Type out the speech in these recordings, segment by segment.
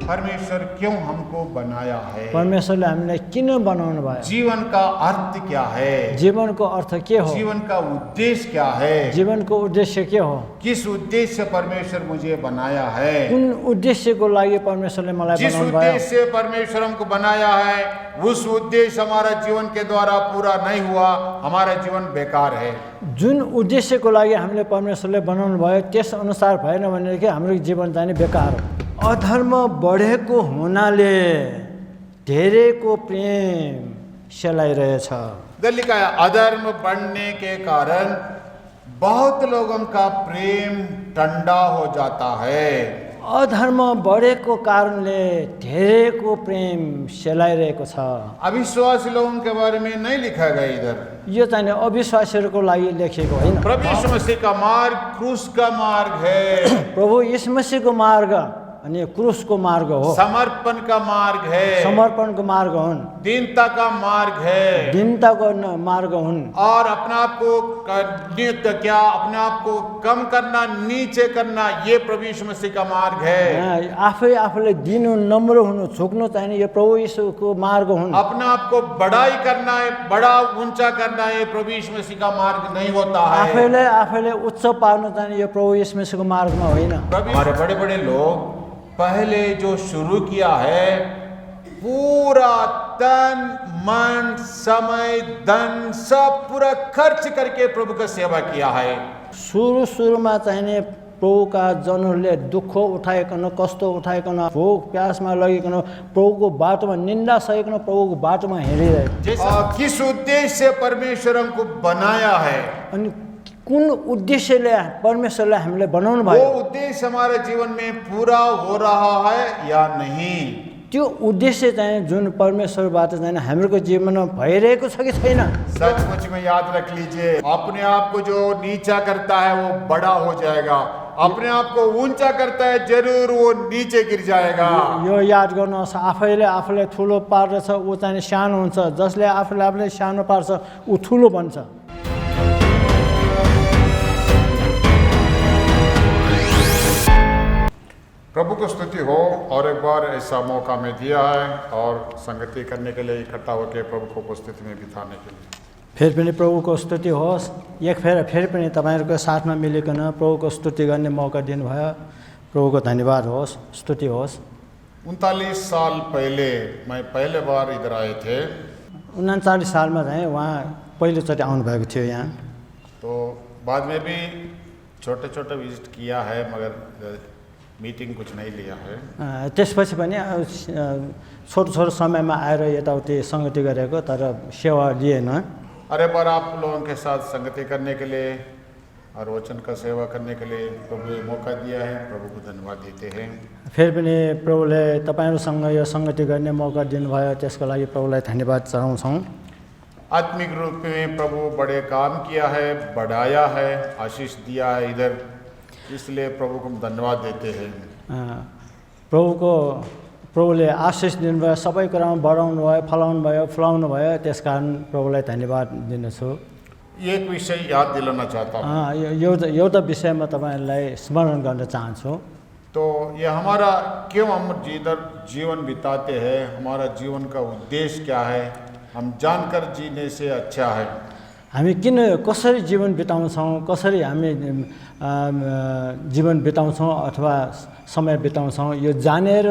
परमेश्वर क्यों हमको बनाया है, परमेश्वरले हामीलाई किन बनाउनु भयो, जीवन का अर्थ क्या है, जीवनको अर्थ के हो, जीवन का उद्देश्य क्या है, जीवनको उद्देश्य के हो, किस उद्देश्य से परमेश्वर मुझे बनाया है। कुन उद्देश्यको लागि परमेश्वरले मलाई जिस बनाउनु भयो, उद्देश्य से परमेश्वर हमको बनाया है उस उद्देश्य हमारा जीवन के द्वारा पूरा नहीं हुआ, हमारा जीवन बेकार है। जुन उद्देश्यको लागि हामीले परमेश्वरले बनाउनु भयो त्यस अनुसार भएन भनेदेखि हाम्रो जीवन चाहिँ नि बेकार हो। अधर्म बढेको हुनाले धेरैको प्रेम सेलाइरहेछ। इधर लिखा है अधर्म बढ़ने के कारण बहुत लोगों का प्रेम ठंडा हो जाता है। अधर्म बढेको कारणले धेरैको प्रेम सेलाइरहेको छ। अविश्वासी लोगों के बारे में नहीं लिखा गया इधर। यो चाहिँ नि अविश्वासीहरूको लागि लेखिएको होइन। प्रभु यीशु मसीह का मार्ग क्रूस का मार्ग है, प्रभु यीशु मसीहको मार्ग अनि क्रुसको मार्ग हो, समर्पण का मार्ग है, समर्पणको मार्ग हुन्, दीनता का मार्ग है, दीनताको मार्ग हुन्। और अपने आप को अपने आप को कम करना, नीचे करना, ये प्रभु यीशु मसीह का मार्ग है। आफै आफूले दिनु, नम्र हुनु, झुक्नु चाहिँ नि यो प्रभु यीशुको मार्ग हुन्। अपने आप को बड़ाई करना है, बड़ा ऊंचा करना है, प्रभु यीशु मसीह का मार्ग नहीं होता है। आफैले उच्च पार्नु चाहिँ नि यो प्रभु यीशु मसीहको मार्गमा होइन। हमारे बड़े बड़े लोग पहले जो शुरू किया है पूरा तन मन समय धन सब पूरा खर्च करके प्रभु का सेवा किया है। सुरुमा चाहिँ नि प्रभुका जनहरूले दुःख उठाइकन, कष्ट उठाइकन, भोक प्यासमा लगिकन, प्रभुको बाटोमा निन्दा सहिकन प्रभुको बाटोमा हिँडिरहेको। किस उद्देश्य से परमेश्वर हमको बनाया है, अनि कुन उद्देश्यले परमेश्वरले हामीले बनाउनु भयो, वो उद्देश्य हमारे जीवन में पूरा हो रहा है या नहीं। त्यो उद्देश्य चाहिँ जुन परमेश्वरबाट चाहिँ हाम्रो जीवनमा भइरहेको छ कि छैन। सचमुच में याद रख लीजिए, अपने आप को जो नीचा करता है वो बड़ा हो जाएगा, अपने आप को ऊंचा करता है जरूर वो नीचे गिर जाएगा। यो याद गर्नुहोस्, आफैले आफूलाई ठुलो पार्दछ ऊ चाहिँ सानो हुन्छ, जसले आफूले आफूलाई सानो पार्छ ऊ ठुलो बन्छ। प्रभु को स्तुति हो। और एक बार ऐसा मौका में दिया है और संगति करने के लिए, इकट्ठा होकर प्रभु को उपस्थिति में बिताने के लिए। फेरि पनि प्रभुको स्तुति होस्। एक फेरि पनि तपाईँहरूको साथमा मिलिकन प्रभुको स्तुति गर्ने मौका दिनुभयो, प्रभुको धन्यवाद होस्, स्तुति होस्। 39 साल पहले मैं पहले बार इधर आए थे। 39 सालमा चाहिँ उहाँ पहिलोचोटि आउनुभएको थियो यहाँ। तो बाद में भी छोटे छोटे विजिट किया है मगर मीटिंग कुछ नहीं लिया है। त्यसपछि पनि छोटो छोटो समयमा आएर यताउति सङ्गति गरेको, तर सेवा लिएन। अरे बार आप लोगों के साथ संगति करने के लिए और वचन का सेवा करने के लिए प्रभु ने मौका दिया है, प्रभु को धन्यवाद देते हैं। फेरि पनि प्रभुले तपाईँहरूसँग यो सङ्गति गर्ने मौका दिनुभयो, त्यसको लागि प्रभुलाई धन्यवाद चढाउँछौँ। आत्मिक रूप में प्रभु बड़े काम किया है, बढ़ाया है, आशीष दिया है इधर, इसलिए प्रभु को हम धन्यवाद देते हैं। प्रभुले आशिष दिनुभयो, सबै कुरामा बढाउनु भयो, फलाउनु भयो, त्यसकारण प्रभुलाई धन्यवाद दिनेछु। एक विषय याद दिलाना चाहता हूँ। एउटा विषयमा तपाईँहरूलाई स्मरण गर्न चाहन्छु। तो ये हमारा क्यों हम जिधर जीवन बिताते हैं, हमारा जीवन का उद्देश्य क्या है, हम जानकर जीने से अच्छा है। हामी कसरी जीवन बिताउँछौँ, कसरी हामी जीवन बिताउँछौँ अथवा समय बिताउँछौँ, यो जानेर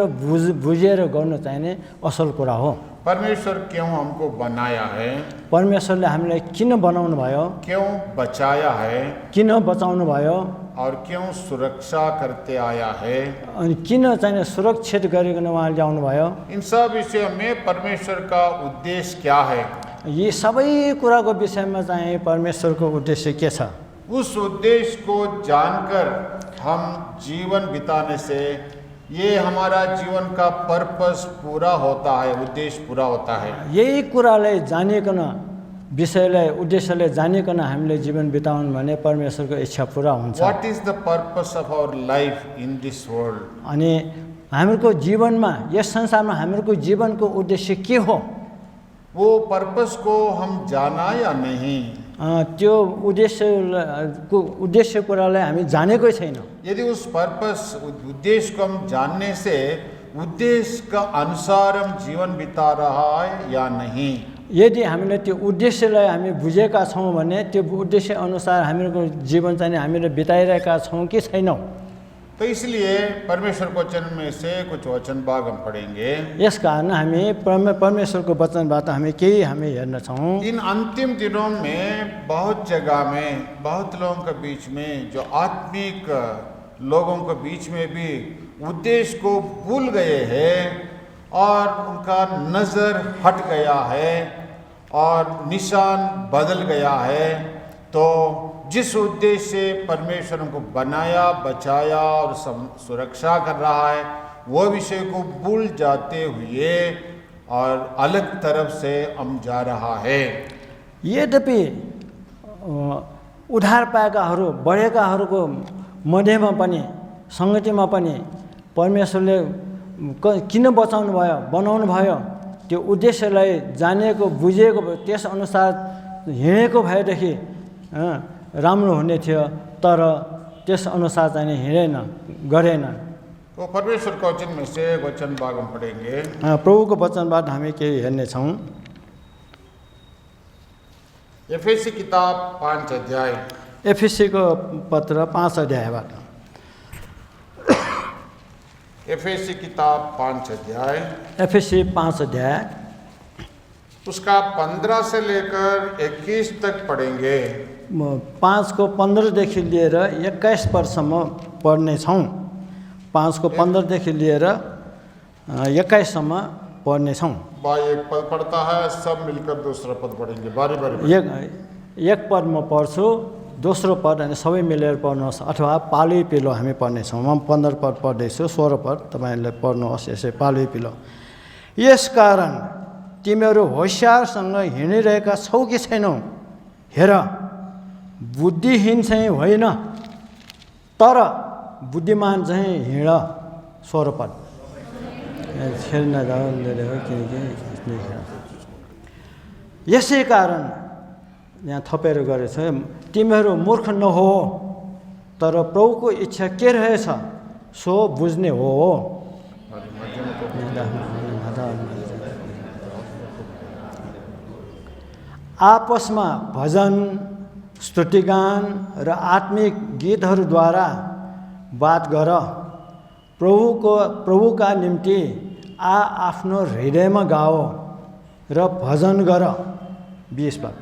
बुझेर गर्नु चाहिने असल कुरा हो। परमेश्वर क्यों हमको बनाया है, परमेश्वरले हामीलाई किन बनाउनु भयो, क्यों बचाया है, किन बचाउनु भयो, और क्यों सुरक्षा करते आया है, अनि किन चाहिँ सुरक्षित गरिकन उहाँले ल्याउनु भयो, इन सब विषय में परमेश्वर का उद्देश्य क्या है, यी सबै कुराको विषयमा चाहिँ परमेश्वरको उद्देश्य के छ। उस उद्देश्य को जानकर हम जीवन बिताने से ये हमारा जीवन का पर्पस पूरा होता है, उद्देश्य पूरा होता है। यही कुरालाई जानिकन, विषयलाई उद्देश्यलाई जानिकन हामीले जीवन बिताउनु भने परमेश्वरको इच्छा पूरा हुन्छ। What is the purpose of our life in this world, अनि हाम्रो जीवनमा, यस संसारमा हाम्रो जीवनको उद्देश्य के हो, वो पर्पस को हम जाना या नहीं, त्यो उद्देश्य कुरालाई हामी जानेकै छैन। यदि उस पर्पस उद्देश्य को हम जानने से उद्देश्य का अनुसार हम जीवन बिता रहा है या नहीं। यदि हामीले त्यो उद्देश्यलाई हामी बुझेका छौँ भने त्यो उद्देश्य अनुसार हामीहरूको जीवन चाहिँ हामीले बिताइरहेका छौँ कि छैनौँ। तो इसलिए परमेश्वर के वचन में से कुछ वचन भाग हम पढ़ेंगे। यस कारण हामी परमेश्वरको वचनबाट हामी केही हामी हेर्नेछौँ। इन अंतिम दिनों में बहुत जगह में बहुत लोगों के बीच में जो आत्मिक लोगों के बीच में भी उद्देश्य को भूल गए हैं और उनका नज़र हट गया है और निशान बदल गया है। तो जिस उद्देश्य से परमेश्वर उनको बनाया, बचाया और सुरक्षा कर रहा है, वो विषय को भूल जाते हुए और अलग तरफ से हम जा रहा है। यद्यपि उद्धार पाएकाहरू बढेकाहरूको मध्येमा पनि सङ्गतिमा पनि परमेश्वरले किन बचाउनु भयो, बनाउनु भयो, त्यो उद्देश्यलाई जानेको बुझेको त्यस अनुसार हिँडेको भएदेखि राम्रो हुने थियो, तर त्यस अनुसार चाहिँ हिँडेन, गरेन। तो परमेश्वर के वचन में से वचन भाग हम पढ़ेंगे। प्रभुको वचनबाट हामी केही हेर्नेछौँ। एफेसी किताब 5 अध्याय। एफएसीको पत्र 5 अध्यायबाट। एफेसी किताब 5 अध्याय। एफएसी 5 अध्याय उसका 15 से लेकर 21 तक पढ़ेंगे। 5 को 15 देखि लिएर 21 पदसम्म पढ्नेछौँ। 5 को 15 देखि लिएर 21 सम्म पढ्नेछौँ। भाई एक पद पढ़ता है, सब मिलकर दूसरा पद पढ़ेंगे, बारी बारी। एक पद म पढ्छु, दोस्रो पद अनि सबै मिलेर पढ्नुहोस्, अथवा पालुई पिलो हामी पढ्नेछौँ। म 15 पद पढ्दैछु, 16 पद तपाईँहरूले पढ्नुहोस् यसै पालुई पिलो। यसकारण तिमीहरू होसियारसँग हिँडिरहेका छौ कि छैनौ? हेर, बुद्धिहीन चाहिँ होइन, तर बुद्धिमान चाहिँ हिँड। 16 पद। यसै कारण यहाँ थपेर गरेछ, तिमीहरू मूर्ख नहो, तर प्रभुको इच्छा के रहेछ सो बुझ्ने हो। आपसमा भजन, स्तुतिगान र आत्मिक गीतहरूद्वारा बात गर। प्रभुका निम्ति आफ्नो हृदयमा गाओ र भजन गर। 20 पद।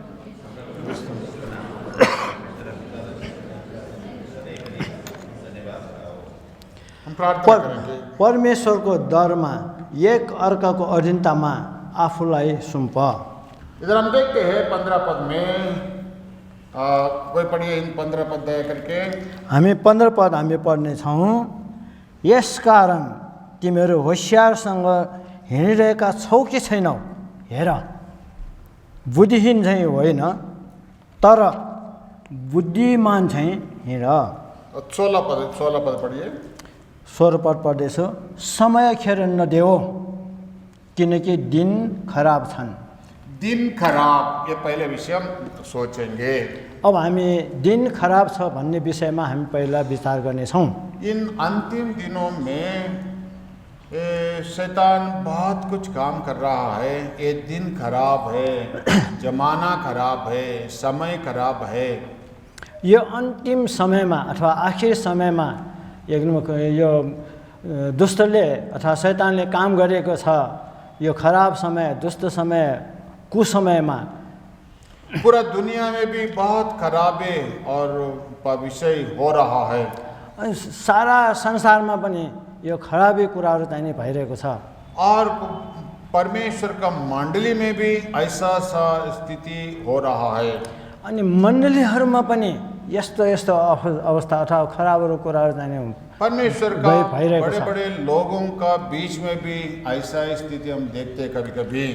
हम प्रार्थना करेंगे। परमेश्वरको डरमा एक अर्काको अधीनतामा आफूलाई सुम्प। इधर हम देखते हैं 15 पद में कोई पढ़िए इन 15 पद दया करके। हामी 15 पद हामी पढ्नेछौँ। यसकारण तिमीहरू होसियारसँग हिँडिरहेका छौ कि छैनौ? हेर, बुद्धिहीन चाहिँ होइन, तर बुद्धिमान चाहिँ हिँड। 16 पद पढ़िए। 16 पद पढ्दैछु। समय खेर नदेऊ, किनकि दिन खराब छन्। दिन खराब, ये पहले विषय हम सोचेंगे। अब हामी दिन खराब छ भन्ने विषयमा हामी पहिला विचार गर्नेछौँ। इन अंतिम दिनों में शैतान बहुत कुछ काम कर रहा है। ये दिन खराब है, जमाना खराब है, समय खराब है। यो अन्तिम समयमा अथवा आखिर समयमा यो दुष्टले अथवा शैतानले काम गरेको छ। यो खराब समय, दुष्ट समय, कुसमयमा पूरा दुनिया में भी बहुत खराबे और विषय हो रहा है। सारा संसारमा पनि यो खराबी कुराहरू चाहिँ नि भइरहेको छ। और परमेश्वर का मण्डली में भी ऐसा सा स्थिति हो रहा है। अनि मण्डलीहरूमा पनि यस्तो यस्तो अवस्था अथवा खराबहरू कुराहरू चाहिँ परमेश्वर का बड़े बड़े लोगों का बीच में भी ऐसा स्थिति हम देखते कभी कभी।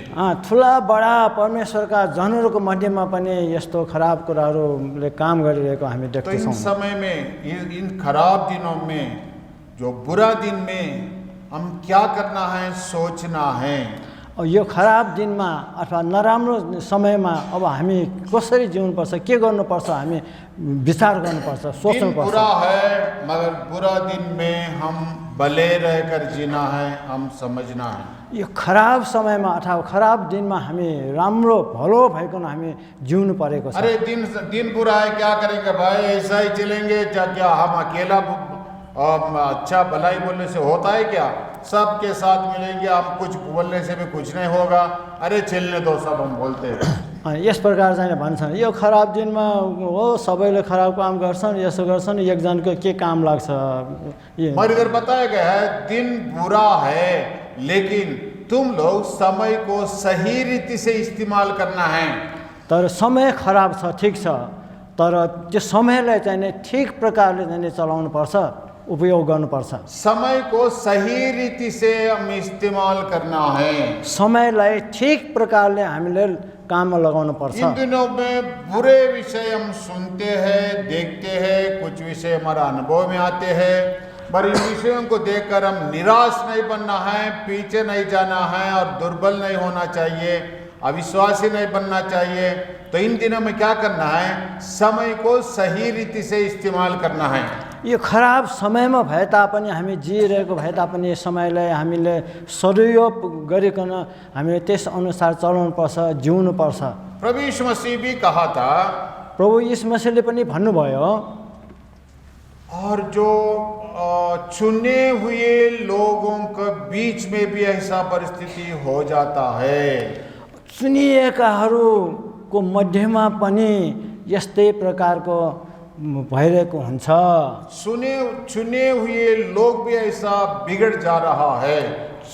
ठुला बडा परमेश्वरका जनहरूको मध्येमा पनि यस्तो खराब कुराहरूले काम गरिरहेको हामी देख्छौँ। तो इन समय में, इन खराब दिनों में, जो बुरा दिन में हम क्या करना है, सोचना है। यो खराब दिनमा अथवा नराम्रो समयमा अब हामी कसरी जिउनुपर्छ, के गर्नुपर्छ, हामी विचार गर्नुपर्छ, दिन सोच्नुपर्छ। बुरा है, मगर बुरा दिन में हम भले रहकर जीना है, हम समझना है। यो खराब समयमा अथवा खराब दिनमा हामी राम्रो भलो भइकन हामी जिउनु परेको छ। अरे दिन बुरा है, क्या करेंगे भाई, ऐसा ही चलेंगे क्या हम अकेला अच्छा भलाई बोलने से होता है क्या? सबके साथ मिलेंगे, हम कुछ बोलने से भी कुछ नहीं होगा, अरे चलने दो सब, हम बोलते हैं। यस प्रकार चाहिँ भन्छन् यो खराब दिनमा हो सबैले खराब काम गर्छन्, यसो गर्छन्, एकजनको के काम लाग्छ। हमारे इधर बताया गया है दिन बुरा है, लेकिन तुम लोग समय को सही रीति से इस्तेमाल करना है। तर समय खराब छ, ठिक छ, तर त्यो समयलाई चाहिँ ठिक प्रकारले चाहिँ चलाउनु पर्छ, उपयोग गर्नुपर्छ। समय को सही रीति से हम इस्तेमाल करना है। समयलाई ठिक प्रकारले हामीले काममा लगाउनु पर्छ। इन दिनों में बुरे विषय हम सुनते हैं, देखते हैं, कुछ विषय हमारा अनुभव में आते हैं, पर इन विषयों को देखकर हम निराश नहीं बनना है, पीछे नहीं जाना है और दुर्बल नहीं होना चाहिए, अविश्वासी नहीं बनना चाहिए। तो इन दिनों में क्या करना है, समय को सही रीति से इस्तेमाल करना है। यो खराब समयमा भए तापनि हामी जिइरहेको भए तापनि समयलाई हामीले सदुपयोग गरिकन हामीले त्यस अनुसार चलाउनुपर्छ, जिउनुपर्छ। प्रभु यीशु मसीह भी कहा था, प्रभु यीशु मसीहले पनि भन्नुभयो, और जो चुने हुए लोगों के बीच में भी ऐसा परिस्थिति हो जाता है। चुनिएकाहरूको मध्यमा पनि यस्तै प्रकारको भइरहेको हुन्छ। चुने हुए लोग भी ऐसा बिगड़ जा रहा है।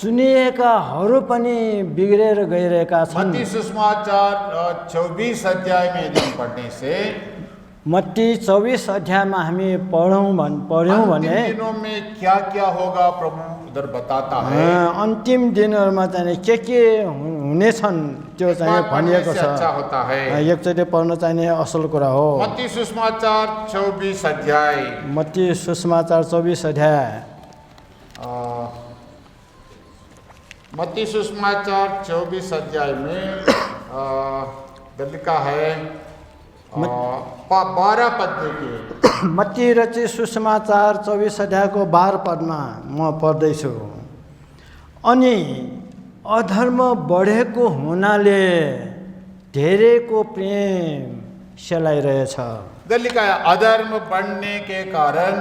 चुनिएकाहरू पनि बिग्रेर गइरहेका छन्। मत्ती सुसमाचार 24 अध्याय में यदि हम पढ़ने से, मत्ती 24 अध्यायमा हामी पढ्यौँ भने अंतिम दिनों में क्या क्या होगा प्रभु उधर बताता है। अन्तिम दिनहरूमा चाहिँ के हुनेछन् त्यो चाहिँ भनिएको छ। अच्छा होता है। एकचोटि पढ्न चाहिने असल कुरा हो। मत्ती सुसमाचार 24 अध्याय, मत्ती सुसमाचार 24 अध्याय, मत्ती सुसमाचार 24 अध्याय में लिखा है 12 पद देखिए। मत्ती रचित सुसमाचार 24 अध्यायको 12 पदमा म पढ्दैछु। अनि अधर्म बढेको हुनाले धेरैको प्रेम सेलाइरहेछ। लिखा है अधर्म बढ़ने के कारण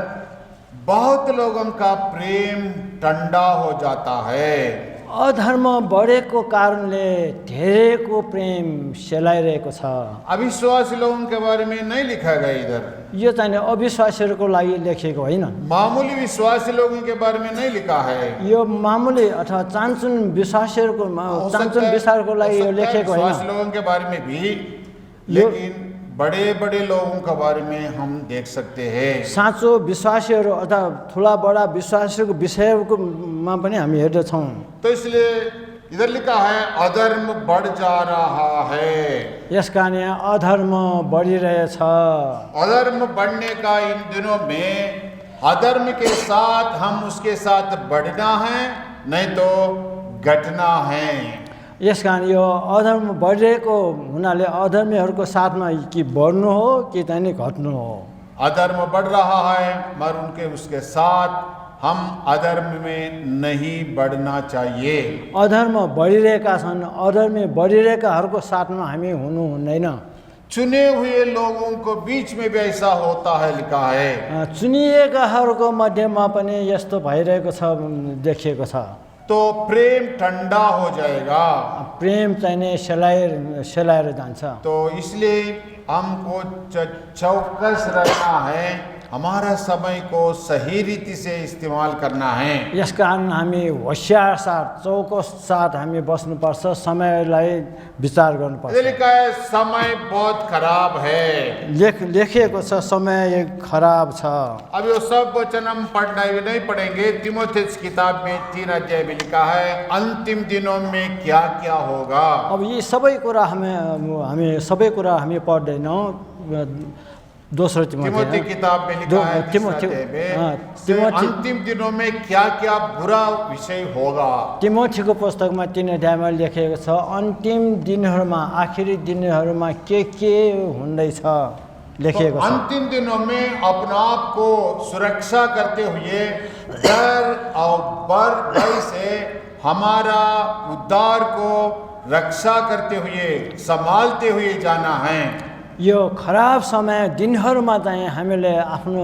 बहुत लोगों का प्रेम ठंडा हो जाता है। अधर्म बढेको कारणले धेरैको प्रेम सेलाइरहेको छ। अविश्वासी लोगों के बारे में नहीं लिखा गया इधर। यो चाहिँ अविश्वासीहरूको लागि लेखिएको होइन। मामूली विश्वासी लोगों के बारे में नहीं लिखा है। यो मामूली अथवा चान्चुन विश्वासीहरूको लागि यो लेखेको होइन। विश्वासी लोगों के बारे में भी, लेकिन बड़े बड़े लोगों के बारे में हम देख सकते हैं। साँचो विश्वासीहरू अथवा ठुला बडा विश्वासीहरूको विषयमा पनि हामी हेर्दछौँ। तो इसलिए इधर लिखा है अधर्म बढ़ जा रहा है। यस कारण अधर्म बढिरहेछ। अधर्म बढ़ने का इन दिनों में अधर्म के साथ हम उसके साथ बढ़ना है, नहीं तो घटना है। यस कारण यो अधर्म बढिरहेको हुनाले अधर्मीहरूको साथमा कि बढ्नु हो कि चाहिँ घट्नु हो। अधर्म बढ़ रहा है, मगर उनके उसके साथ हम अधर्म में नहीं बढ़ना चाहिए। अधर्म बढिरहेका छन्, अधर्मी बढिरहेकाहरूको साथमा हामी हुनु हुँदैन। चुने हुए लोगों को बीच में भी ऐसा होता है लिखा है। चुनिएकाहरूको मध्यमा पनि यस्तो भइरहेको छ, देखिएको छ। तो प्रेम ठंडा हो जाएगा, प्रेम चाहिँ सेलाएर जान्छ। तो इसलिए हमको चौकस रहना है, हमारा समय को सही रीति से इस्तेमाल करना है। यस कारण हामी होशियार साथ, चौकस साथ हामी बस्नुपर्छ, समयलाई विचार गर्नुपर्छ। लिखा है समय बहुत खराब है। लेखिएको छ समय खराब छ। अब यो सब वचन हम पढ़ना नहीं पढ़ेंगे। तीमुथियुस किताब में 3 अध्याय में लिखा है अंतिम दिनों में क्या क्या होगा। अब यी सबै कुरा हामी सबै कुरा हामी पढ्दैनौँ। दोस्रो तिमोथी तिमोथी किताब में लिखा है तिमोथी से अंतिम दिनों में क्या क्या बुरा विषय होगा। तिमोथीको पुस्तकमा 3 अध्यायमा लेखिएको छ अन्तिम दिनहरूमा आखिरी दिनहरूमा के हुँदैछ लेखिएको छ। अंतिम दिनों में अपने आप को सुरक्षा करते हुए डर और भय से हमारा उद्धार को रक्षा करते हुए संभालते हुए जाना है। यो खराब समय दिनहरूमा चाहिँ हामीले आफ्नो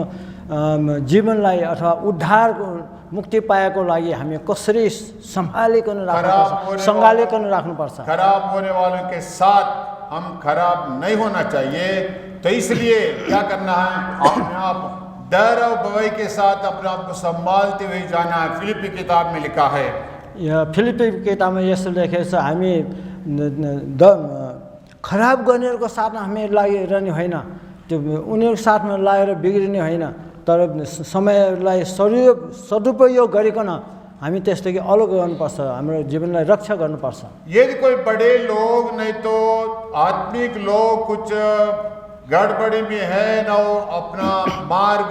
जीवनलाई अथवा उद्धारको मुक्ति पाएको लागि हामी कसरी सम्हालिकन राख्नुपर्छ, सँगालिकन राख्नुपर्छ। खराब होने वालों के साथ हम खराब नहीं होना चाहिए, तो इसलिए क्या करना है, अपने आप डर और भय के साथ अपने आप को संभालते हुए जाना है। फिलिपी किताब में लिखा है, फिलिपी किताबमा यसो लेखेको छ हामी खराब गर्नेहरूको साथमा हामी लागिरहने होइन, त्यो उनीहरूको साथमा लागेर बिग्रिने होइन, तर समयलाई सदुपयोग गरिकन हामी त्यसदेखि अलग गर्नुपर्छ, हाम्रो जीवनलाई रक्षा गर्नुपर्छ। यदि कोई बड़े लोग नहीं तो आत्मिक लोग कुछ गड़बड़ी में है ना, वो अपना मार्ग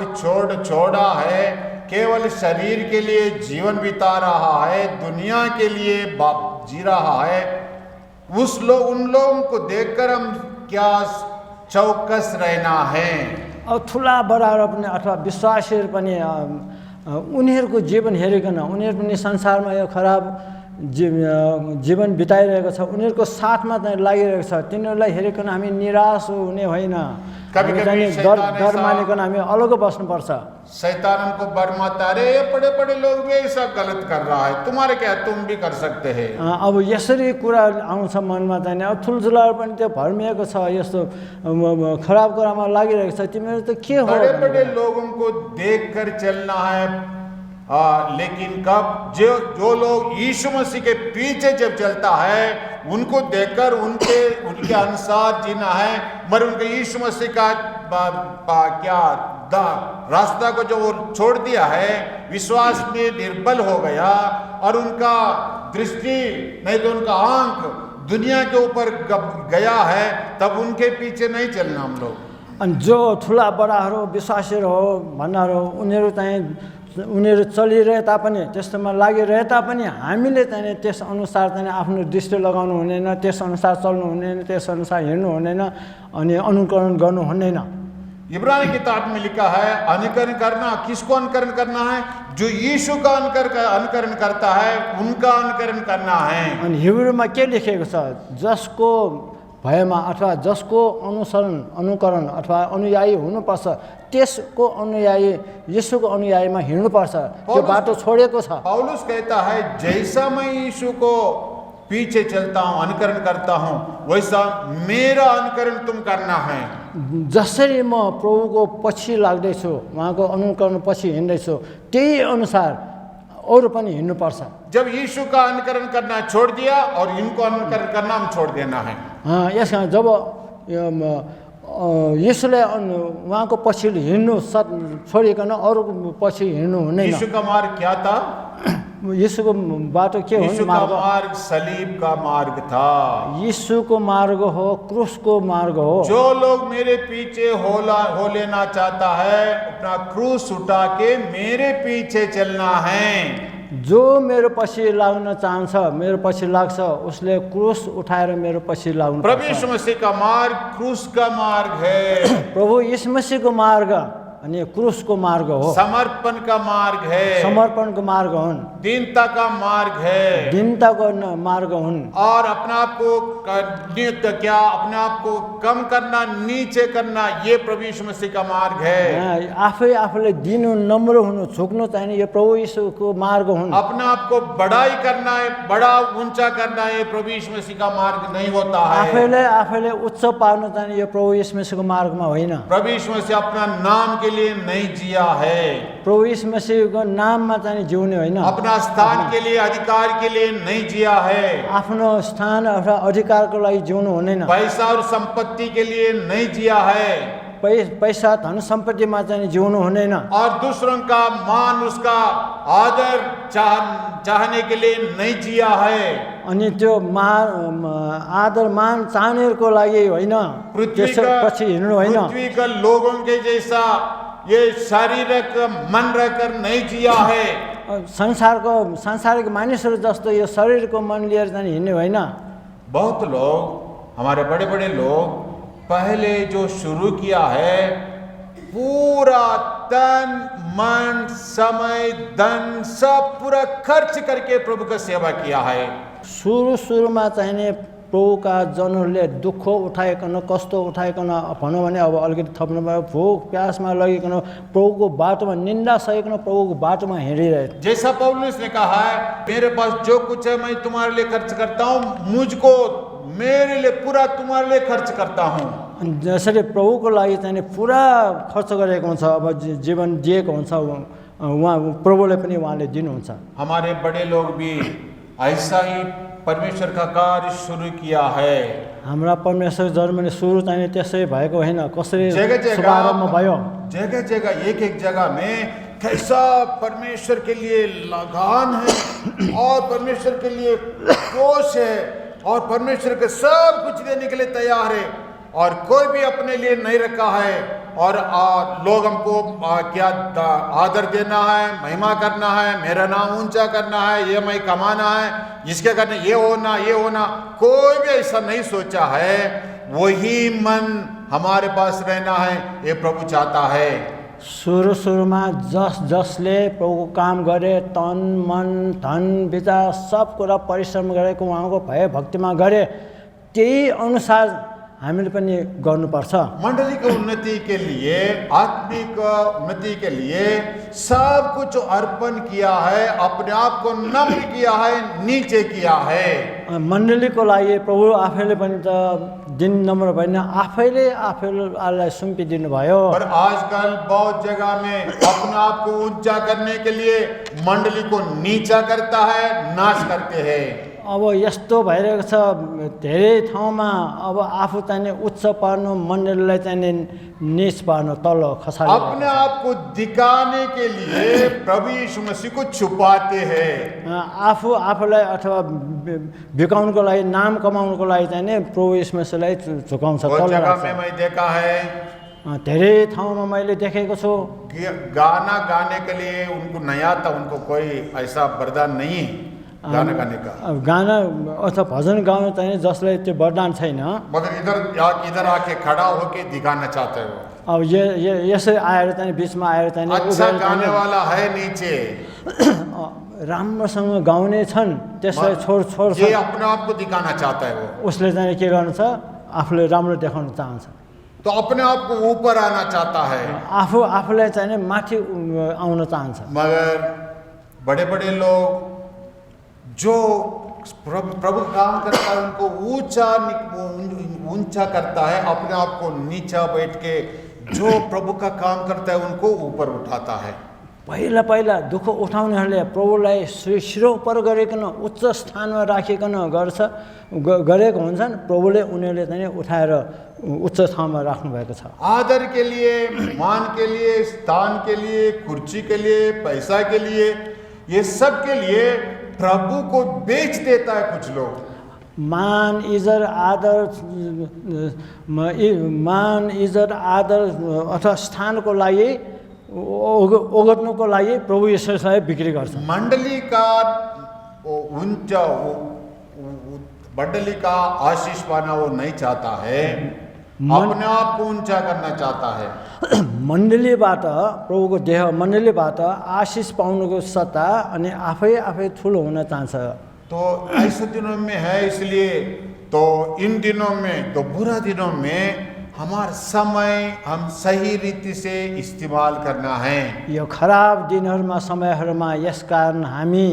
छोड़ा है, केवल शरीर के लिए जीवन बिता रहा है, दुनिया के लिए जी रहा है, उन लोगों को देखकर हम क्या चौकस रहना है। अब ठुला बडाहरू पनि अथवा विश्वासीहरू पनि उनीहरूको जीवन हेरिकन उनीहरू पनि संसारमा यो खराब जीवन बिताइरहेको छ, उनीहरूको साथमा चाहिँ लागिरहेको छ, तिनीहरूलाई हेरिकन हामी निराश हुने होइन, डर मानिकन हामी अलग बस्नुपर्छ। शैतान हमको बरमाता, अरे ये बड़े बड़े लोग भी ऐसा गलत कर रहा है, तुम्हारे क्या, तुम भी कर सकते हैं। अब यसरी कुरा आउँछ मनमा चाहिँ, अब ठुल्ठुलाहरू पनि त्यो भर्मिएको छ, यस्तो खराब कुरामा लागिरहेको छ, तिमीहरू त के हो। बड़े बड़े लोगों को देख कर चलना है, लेकिन कब जो लोग यीशु मसीह के पीछे जब चलता है उनको देखकर उनके अनुसार जीना है, मगर उनके यीशु मसीह का क्या रास्ता को जो वो छोड़ दिया है, विश्वास में निर्बल हो गया और उनका दृष्टि नहीं तो उनका आंख दुनिया के ऊपर गया है, तब उनके पीछे नहीं चलना हम लोग। अनि जो ठुला बडाहरू विश्वासीहरू हो भन्नाहरू उनीहरू चलिरहे तापनि त्यस्तोमा लागिरहे तापनि हामीले चाहिँ त्यस अनुसार चाहिँ आफ्नो दृष्टि लगाउनु हुँदैन, त्यस अनुसार चल्नु हुँदैन, त्यस अनुसार हिँड्नु हुँदैन अनि अनुकरण गर्नु हुँदैन। इब्रानी किताब में लिखा है अनुकरण करना, किसको अनुकरण करना है, जो यीशु का अनुकरण करता है उनका अनुकरण करना है। अनि हिब्रूमा के लेखेको छ, जसको भयमा अथवा जसको अनुकरण अथवा अनुयायी हुनुपर्छ त्यसको अनुयायी यीशुको अनुयायीमा हिँड्नुपर्छ, त्यो बाटो छोडेको छ। पौलुस कहता है जैसा मैं यीशु को पीछे चलता हूं, अनुकरण करता हूं, वैसा मेरा अनुकरण तुम करना है। जसरी म प्रभुको पछि लाग्दैछु, उहाँको अनुकरण पछि हिँड्दैछु, त्यही अनुसार अरू पनि हिँड्नुपर्छ। जब यीशु का अनुकरण करना छोड़ दिया और इनको अनुकरण करना हम छोड़ देना है। यस कारण जब यीशुले उहाँको पछि हिँड्नु छोडिकन अरू पछि हिँड्नु हुँदैन। यीशु का मार्ग क्या था? यीशुको बाटो के हो? यीशु का मार्ग सलीब का मार्ग था, यीशुको मार्ग हो, क्रूसको मार्ग हो। जो लोग मेरे पीछे हो लेना चाहता है अपना क्रूस उठा के मेरे पीछे चलना है। जो मेरो पछि लाग्न चाहन्छ, मेरो पछि लाग्छ, उसले क्रूस उठाएर मेरो पछि लाग्नु। प्रभु यीशु मसीह का मार्ग क्रूस का मार्ग है। प्रभु यीशु मसीहको मार्ग अनि क्रूसको मार्ग हो, समर्पण का मार्ग है, समर्पणको मार्ग हुन्, दीनता का मार्ग है, दीनताको मार्ग हुन्। और अपने आप को अपने आप को कम करना, नीचे करना, ये प्रभु यीशु मसीह का मार्ग है। आफूले दिनु, नम्र हुनु, झुक्नु चाहिने यो प्रभु यीशुको मार्ग हुन्। अपने आप को बड़ाई करना है, बड़ा ऊंचा करना है, प्रभु यीशु मसीह का मार्ग नहीं होता है। आफूले उच्च पार्नु चाहिने यो प्रभु यीशु मसीहको मार्गमा होइन। प्रभु यीशु मसीह अपना नाम के लिए नहीं जिया है, प्रभु यीशु मसीहको नाममा चाहिँ जिउने होइन, अपना स्थान के लिए, अधिकार के लिए नहीं जिया है, आफ्नो स्थान अथवा अधिकारको लागि जिउनु हुँदैन, पैसा और संपत्ति के लिए नहीं जिया है, पैसा धन सम्पत्तिमा चाहिँ जिउनु हुँदैन। और दूसरों का मान उसका आदर चाहने के लिए नहीं जिया है। अनि त्यो आदर मान चाहनेहरूको लागि होइन, त्यसपछि हिँड्नु होइन। पृथ्वी का लोगों के जैसा ये शारीरिक मन रहकर नहीं जिया है। सांसारिक मानिसहरू जस्तो यो शरीरको मन लिएर चाहिँ हिँड्ने होइन। बहुत लोग, हमारे बड़े बड़े लोग पहले जो शुरू किया है पूरा तन मन समय धन सब पूरा खर्च करके प्रभु का सेवा किया है। सुरुमा चाहिने प्रभुका जनहरूले दुःख उठाइकन, कष्ट उठाइकन, भनौँ भने अब अलिकति थप्नु भयो, भोक प्यासमा लगिकन प्रभुको बाटोमा निन्दा सहिकन प्रभुको बाटोमा हिँडिरहे। जैसा पौलुस ने कहा है, मेरे पास जो कुछ है मैं तुम्हारे लिए खर्च करता हूँ, मुझको मेरे लिए पूरा तुम्हारे लिए खर्च करता हूँ। जसरी प्रभुको लागि चाहिँ पुरा खर्च गरेको हुन्छ, अब जीवन दिएको हुन्छ, उहाँ प्रभुले पनि उहाँले दिनुहुन्छ। हमारे बड़े लोग भी ऐसा ही परमेश्वर का कार्य शुरू किया है। हाम्रा परमेश्वर जर्मनी सुरु चाहिँ त्यसै भएको होइन, कसरी जगह शुभारम्भ भयो। जगह जगह एक जगह में कैसा परमेश्वर के लिए लगान है और परमेश्वर के लिए जोश है और परमेश्वर के सब कुछ देने के लिए तैयार है और कोई भी अपने लिए नहीं रखा है। और लोग हमको क्या आदर देना है, महिमा करना है, मेरा नाम ऊंचा करना है, ये मैं कमाना है, इसके करने ये होना, कोई भी ऐसा नहीं सोचा है। वही मन हमारे पास रहना है, ये प्रभु चाहता है। सुरुमा जसले प्रभुको काम गरे, तन मन धन विचार सब कुरा परिश्रम गरेको, उहाँको भय भक्तिमा गरे, त्यही अनुसार हामीले पनि गर्नुपर्छ। मंडली की उन्नति के लिए, आत्मिक उन्नति के लिए सब कुछ अर्पण किया है, अपने आप को नम्र किया है, नीचे किया है। मण्डलीको लागि प्रभु आफैले पनि त दिन नम्र भएन, आफैले सुम्पिदिनु भयो। पर आजकल बहुत जगह में अपने आप को ऊंचा करने के लिए मंडली को नीचा करता है, नाश करते हैं। अब यस्तो भइरहेको छ धेरै ठाउँमा, अब आफू चाहिँ उच्च पार्नु, मण्डलीलाई चाहिँ नीच पार्नु, तल खसाल्नु। अपने आप को दिखाने के लिए प्रभु यीशु मसीह को छुपाते हैं। आफूलाई अथवा बिकाउनुको लागि, नाम कमाउनुको लागि चाहिँ प्रभु यीशु मसीहलाई झुकाउँछ, तल राख्छ। मैं देखा है धेरै ठाउँमा मैले देखेको छु, गाना गाने के लिए उनको नहीं आता, उनको कोई ऐसा वरदान नहीं गाना गाने का। गाना अथवा भजन गाउनु चाहिँ जसलाई त्यो वरदान छैन, मगर इधर आके खड़ा होके दिखाना चाहते हो। अब यसै आएर चाहिँ बीचमा आएर चाहिँ अच्छा गाने वाला है नीचे, राम्रोसँग गाउने छन्, त्यसलाई छोड ये अपने आप को दिखाना चाहता है। वो उसले चाहिँ के गर्नु छ, आफूले राम्रो देखाउन चाहन्छ, तो अपने आप को ऊपर आना चाहता है, आफूलाई चाहिँ माथि आउन चाहन्छ। मगर बड़े बड़े लोग जो प्रभु काम करता है उनको ऊंचा करता है, अपने आप को नीचा बैठ के जो प्रभु का काम करता है उनको ऊपर उठाता है। पहिला दुःख उठाउनेहरूले प्रभुलाई शिरोपर गरिकन उच्च स्थानमा राखिकन गरेको हुन्छन्, प्रभुले उनीहरूले चाहिँ उठाएर उच्च ठाउँमा राख्नु भएको छ। आदर के लिए, मान के लिए, स्थान के लिए, कुर्सी के लिए, पैसा के लिए, ये सब के लिए प्रभु को बेच देता है कुछ लोग। मान इज्जत आदर अथवा स्थानको लागि, ओगट्नुको लागि प्रभु यीशुलाई बिक्री गर्छ। मंडली का आशीष पाना वो नहीं चाहता है, अपने आप को ऊंचा करना चाहता है। मण्डलीबाट, प्रभुको देह मण्डलीबाट आशीष पाउनुको सट्टा अनि आफै ठुलो हुन चाहन्छ। तो ऐसे दिनों में है, इसलिए तो इन दिनों में, तो बुरा दिनों में हमारा समय हम सही रीति से इस्तेमाल करना है। यो खराब दिनहरूमा, समयहरूमा यसकारण हामी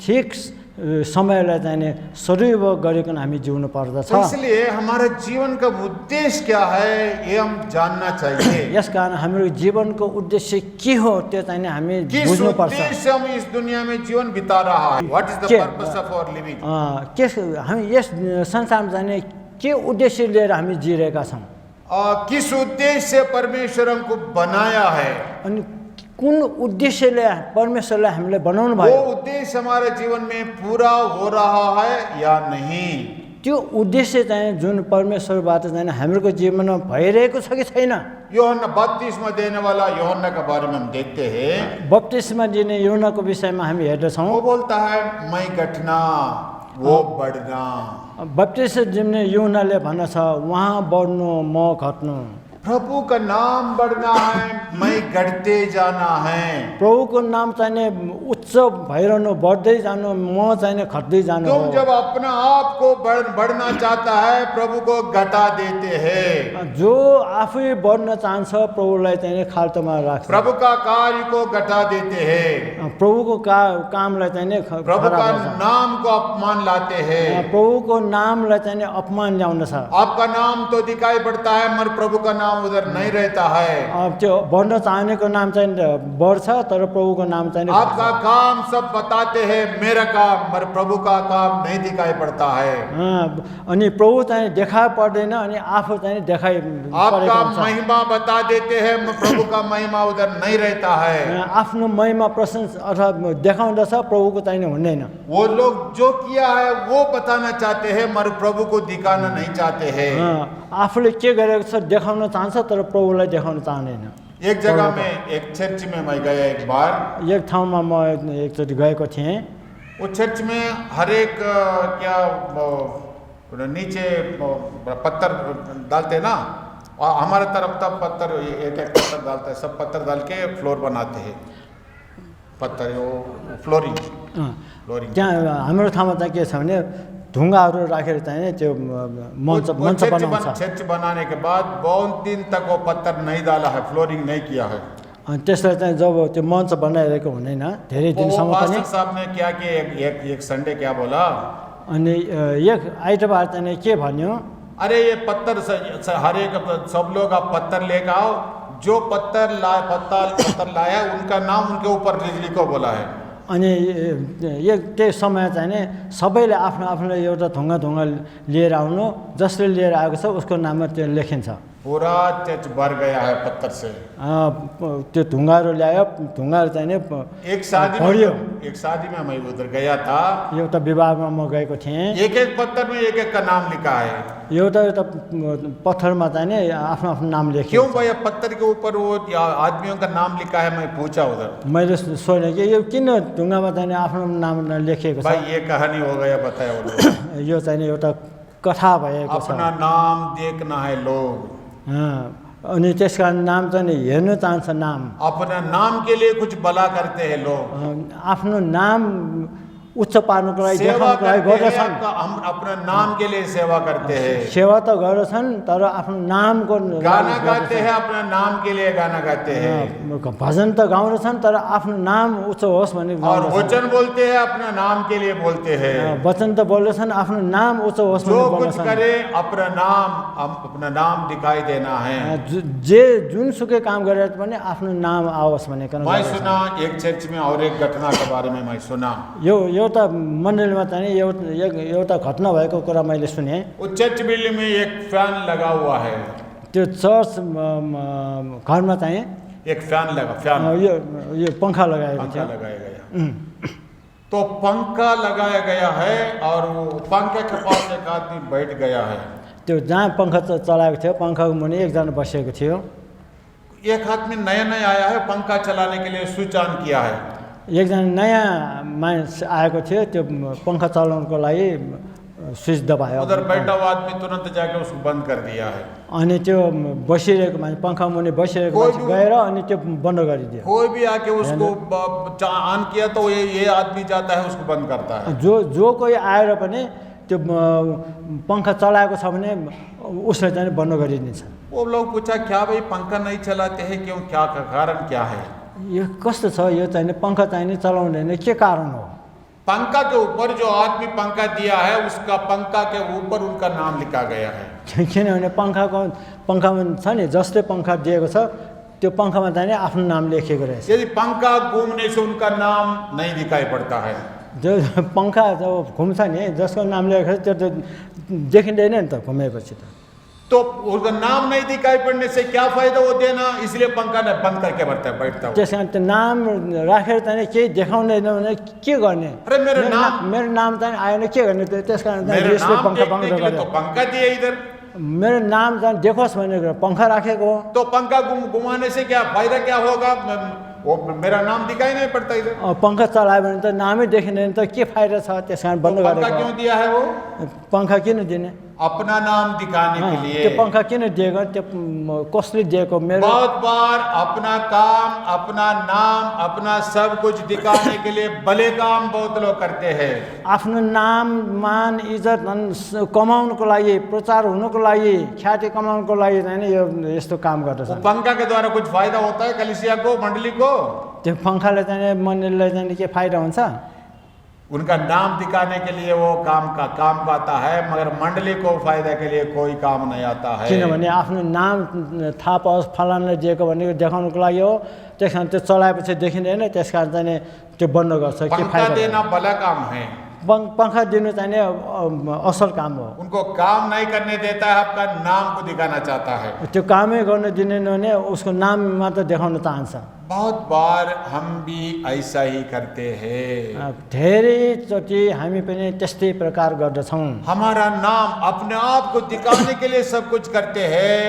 ठीक समयलाई चाहिँ सदुपयोग गरिकन हामी जिउनु पर्दछ। इसलिए हमारा जीवन का उद्देश्य क्या है ये हम जानना चाहिए। यसकारण हाम्रो जीवनको उद्देश्य के हो त्यो चाहिँ हामी बुझ्नु पर्छ। किस उद्देश्य हम इस दुनिया में जीवन बिता रहा है, what is the purpose of our living. हामी यस संसारमा चाहिँ के उद्देश्य लिएर हामी जिरहेका छौँ। किस उद्देश्य से परमेश्वर हमको बनाया है, अनि कुन उद्देश्यले परमेश्वरले हामीले बनाउनु वो भयो उद्देश्य हमारे जीवन में पूरा हो रहा है या नहीं। त्यो उद्देश्य चाहिँ जुन परमेश्वरबाट चाहिँ हाम्रो जीवनमा भइरहेको छ कि छैन। यूहन्ना बपतिस्मा देने वाला यूहन्ना के बारे में हम देखते हैं, बप्तिस्मा दिने यूहन्नाको विषयमा हामी हेर्दछौँ। वो बोलता है मैं घटना वो बढ़ना। बप्तिस्मा दिने यूहन्नाले भन्दछ उहाँ बढ्नु म घट्नु। प्रभु का नाम बढ़ना है, मैं घटते जाना है। प्रभुको नाम चाहिँ उच्च भइरहनु, बढ्दै जानु, म चाहिँ घट्दै जानु तुम हो। जब अपना आप को बढ़ना चाहता है, प्रभु को घटा देते हैं। जो आफै बढ्न चाहन्छ प्रभुलाई चाहिँ खाल्टोमा राख्छ। प्रभु का कार्य को घटा देते हैं, प्रभुको कामलाई चाहिँ प्रभु का नाम को अपमान लाते हैं। प्रभुको नामलाई चाहिँ अपमान ल्याउँदछ। आपका नाम तो दिखाई पड़ता है मगर प्रभु का नाम उधर नहीं रहता है। त्यो बढ्न चाहनेको नाम चाहिँ बढ्छ तर प्रभुको नाम चाहिँ आपका काम सब बताते हैं, मेरा काम मगर प्रभु का काम नहीं दिखाई पड़ता है। अनि प्रभु चाहिँ देखा पर्दैन अनि आफू चाहिँ देखाइ आपका महिमा बता देते हैं, प्रभु का महिमा उधर नहीं रहता है। आफ्नो महिमा प्रशंसा अथवा देखाउँदछ, प्रभुको चाहिँ हुँदैन। वो लोग जो किया है वो बताना चाहते हैं मगर प्रभु को दिखाना नहीं चाहते हैं। आफूले के गरेको छ देखाउन चाहन्छ तर प्रभुलाई देखाउन चाहदैन। एक जगह में एक चर्च में मैं गया एक बार, एक ठाउँमा म एकचोटि गएको थिएँ। वो चर्च में हर एक क्या नीचे पत्थर डालते ना, और हमारे तरफ तब पत्थर एक एक पत्थर डालते हैं, सब पत्थर डाल के फ्लोर बनाते हैं, पत्थर वो फ्लोरिंग। त्यहाँ हाम्रो ठाउँमा चाहिँ के छ भने ढुङ्गाहरू राखेर चाहिँ त्यो मञ्च बनाउँछ। चर्च बनाने के बाद बहुत दिन तक वो पत्थर नहीं डाला है, फ्लोरिंग नहीं किया है। अनि त्यसलाई चाहिँ जब त्यो मञ्च बनाइरहेको हुँदैन धेरै दिनसम्म पनि। पास्टर साहब ने क्या कि एक संडे क्या बोला, अनि एक आइतबार चाहिँ के भन्यो, अरे ये पत्थर हर एक सब लोग आप पत्थर लेकर आओ, जो पत्थर लाया उनका नाम उनके ऊपर लिखो बोला है। अनि त्यही समय चाहिँ नि सबैले आफ्नो आफ्नो एउटा ढुङ्गा लिएर आउनु, जसले लिएर आएको छ उसको नाममा त्यो लेखिन्छ। पूरा चर्च भर गया है पत्थर से। त्यो ढुङ्गाहरू ल्यायो, ढुङ्गाहरू चाहिँ नि एक शादी में मैं उधर गया था, एउटा विवाहमा म गएको थिएँ। एक एक पत्थर में एक एक का नाम लिखा है। एउटा पत्थरमा चाहिँ नि आफ्नो आफ्नो नाम लेखियो। क्यों भैया पत्थर के ऊपर वो आदमियों का नाम लिखा है, मैं पूछा उधर। मैले सोधेँ कि यो किन ढुङ्गामा चाहिँ आफ्नो नाम लेखिएको छ। भाई ये कहानी हो गया बताया वो लोग। यो चाहिँ नि एउटा कथा भएको छ। अपना नाम देखना है लोग, अनि त्यसका नाम चाहिँ हेर्न चाहन्छ। नाम अपना नाम के लिए कुछ भला करते हैं लोग, आफ्नो नाम उच्च पार्नुको लागि देखाउनको लागि गर्दछन्। हम अपना नाम के लिए सेवा करते हैं, सेवा त गर्दछन् तर आफ्नो नामको गाना गाते हैं, अपना नाम के लिए गाना गाते हैं, भजन त गाउँदछन् तर आफ्नो नाम उच्च होस् भन्ने और वचन बोलते हैं, अपना नाम के लिए बोलते हैं। वचन त बोल्दछन् आफ्नो नाम उच्च होस् जो कुछ करे अपना नाम दिखाई देना है। जे जुनसुकै काम गरेर पनि आफ्नो नाम आओस् भनेर। मैं सुना एक चर्च में और एक घटना के बारे में मैं सुना। एउटा मण्डलीमा चाहिँ एउटा घटना भएको कुरा मैले सुने। वो चर्च बिल्डिंग में एक फैन लगा हुआ है, त्यो चर्च घरमा चाहिँ एक फैन लगा, फैन यो पंखा लगाएको थियो। लगाया गया तो पंखा लगाया गया है और वो पंखे के पास एक आदमी बैठ गया है। त्यो जहाँ पंखा चलाएको थियो पंखाको मुनि एकजना बसेको थियो। एक आदमी नया आया है, पंखा चलाने के लिए स्विच ऑन किया है। एकजना नयाँ मानिस आएको थियो, त्यो पंखा चलाउनको लागि स्विच दबायो। उधर बैठा हुआ आदमी तुरंत जाके उसको बंद कर दिया है। अनि त्यो बसिरहेको मान्छे पंखा मुनि बसिरहेको मान्छे गएर अनि त्यो बन्द गरिदियो। कोई भी आके उसको ऑन किया तो ये आदमी जाता है उसको बंद करता है। जो कोही आएर पनि त्यो पंखा चलाएको छ भने उसले चाहिँ बन्द गरिदिन्छ। वो लोग पूछा क्या भाई पंखा नहीं चलाते हैं क्यों, क्या कारण क्या है? यो कस्तो छ, यो चाहिँ पंखा चाहिँ चलाउँदैन के कारण हो? पंखा के ऊपर जो आदमी पंखा दिया है उसका पंखा के ऊपर उनका नाम लिखा गया है। किनभने पंखामा छ नि जसले पंखा दिएको छ त्यो पंखामा चाहिँ आफ्नो नाम लेखेको रहेछ। यदि पंखा घूमने से उनका नाम नहीं दिखाई पड़ता है, जो पंखा जब घुम्छ नि जसको नाम लेखेको छ त्यो त देखिँदैन नि त घुमेपछि त। तो उसका नाम नहीं दिखाई पड़ने से क्या फायदा वो देना, इसलिए पंखा ने बंद करके बैठता हूँ। त्यस कारण त्यो नाम राखेर चाहिँ केही देखाउँदैन भने के गर्ने? अरे मेरो नाम चाहिँ आएन के गर्ने? त्यस कारण मेरा यसले नाम पंखा देखने बन्द के लिए गर्यो। तो पंखा दिए इधर, मेरो नाम चाहिँ देखोस् भनेर पंखा राखेको हो। तो पंखा घुमाने से क्या फायदा, क्या होगा? वो मेरा नाम दिखाई नहीं पड़ता इधर। पंखा चलायो भने त नामै देखिँदैन त के फाइदा छ? त्यस कारण बन्द पंखा गरेको। क्यों दिया है वो? पंखा किन दिने? अपना नाम दिखाने के लिए। त्यो पंखा किन दिएको? त्यो कसले दिएको? मेरो बहुत बार अपना काम, अपना नाम, अपना सब कुछ दिखाने के लिए भले काम बहुत लोग करते हैं। आफ्नो नाम मान इज्जत कमाउनको लागि, प्रचार हुनको लागि, ख्याति कमाउनको लागि चाहिँ नि यो यस्तो काम गर्दछ। वो पंखा के द्वारा कुछ फायदा होता है कलीसिया को, मंडली को? त्यो पंखाले चाहिँ मण्डलीलाई चाहिँ के फाइदा हुन्छ? उनका नाम दिखाने के लिए वो काम आता है, मगर मंडली को फायदा के लिए कोई काम नहीं आता है। किनभने आफ्नो नाम थाहा पाओस्, फलानाले दिएको भनेको देखाउनको लागि हो। त्यस कारण त्यो चलाएपछि देखिँदैन, त्यस कारण चाहिँ त्यो बन्द गर्छ। के पंखा फाइदा? देना भला काम है, पंखा दिनु चाहिँ नि असल काम हो। उनको काम नहीं करने देता है, आपका नाम को दिखाना चाहता है। त्यो कामै गर्न दिँदैन भने उसको नाम मात्र देखाउन चाहन्छ। बहुत बार हम भी ऐसा ही करते हैं। धेरैचोटि हामी पनि त्यस्तै प्रकार गर्दछौँ। हमारा नाम अपने आप को दिखाने के लिए सब कुछ करते हैं,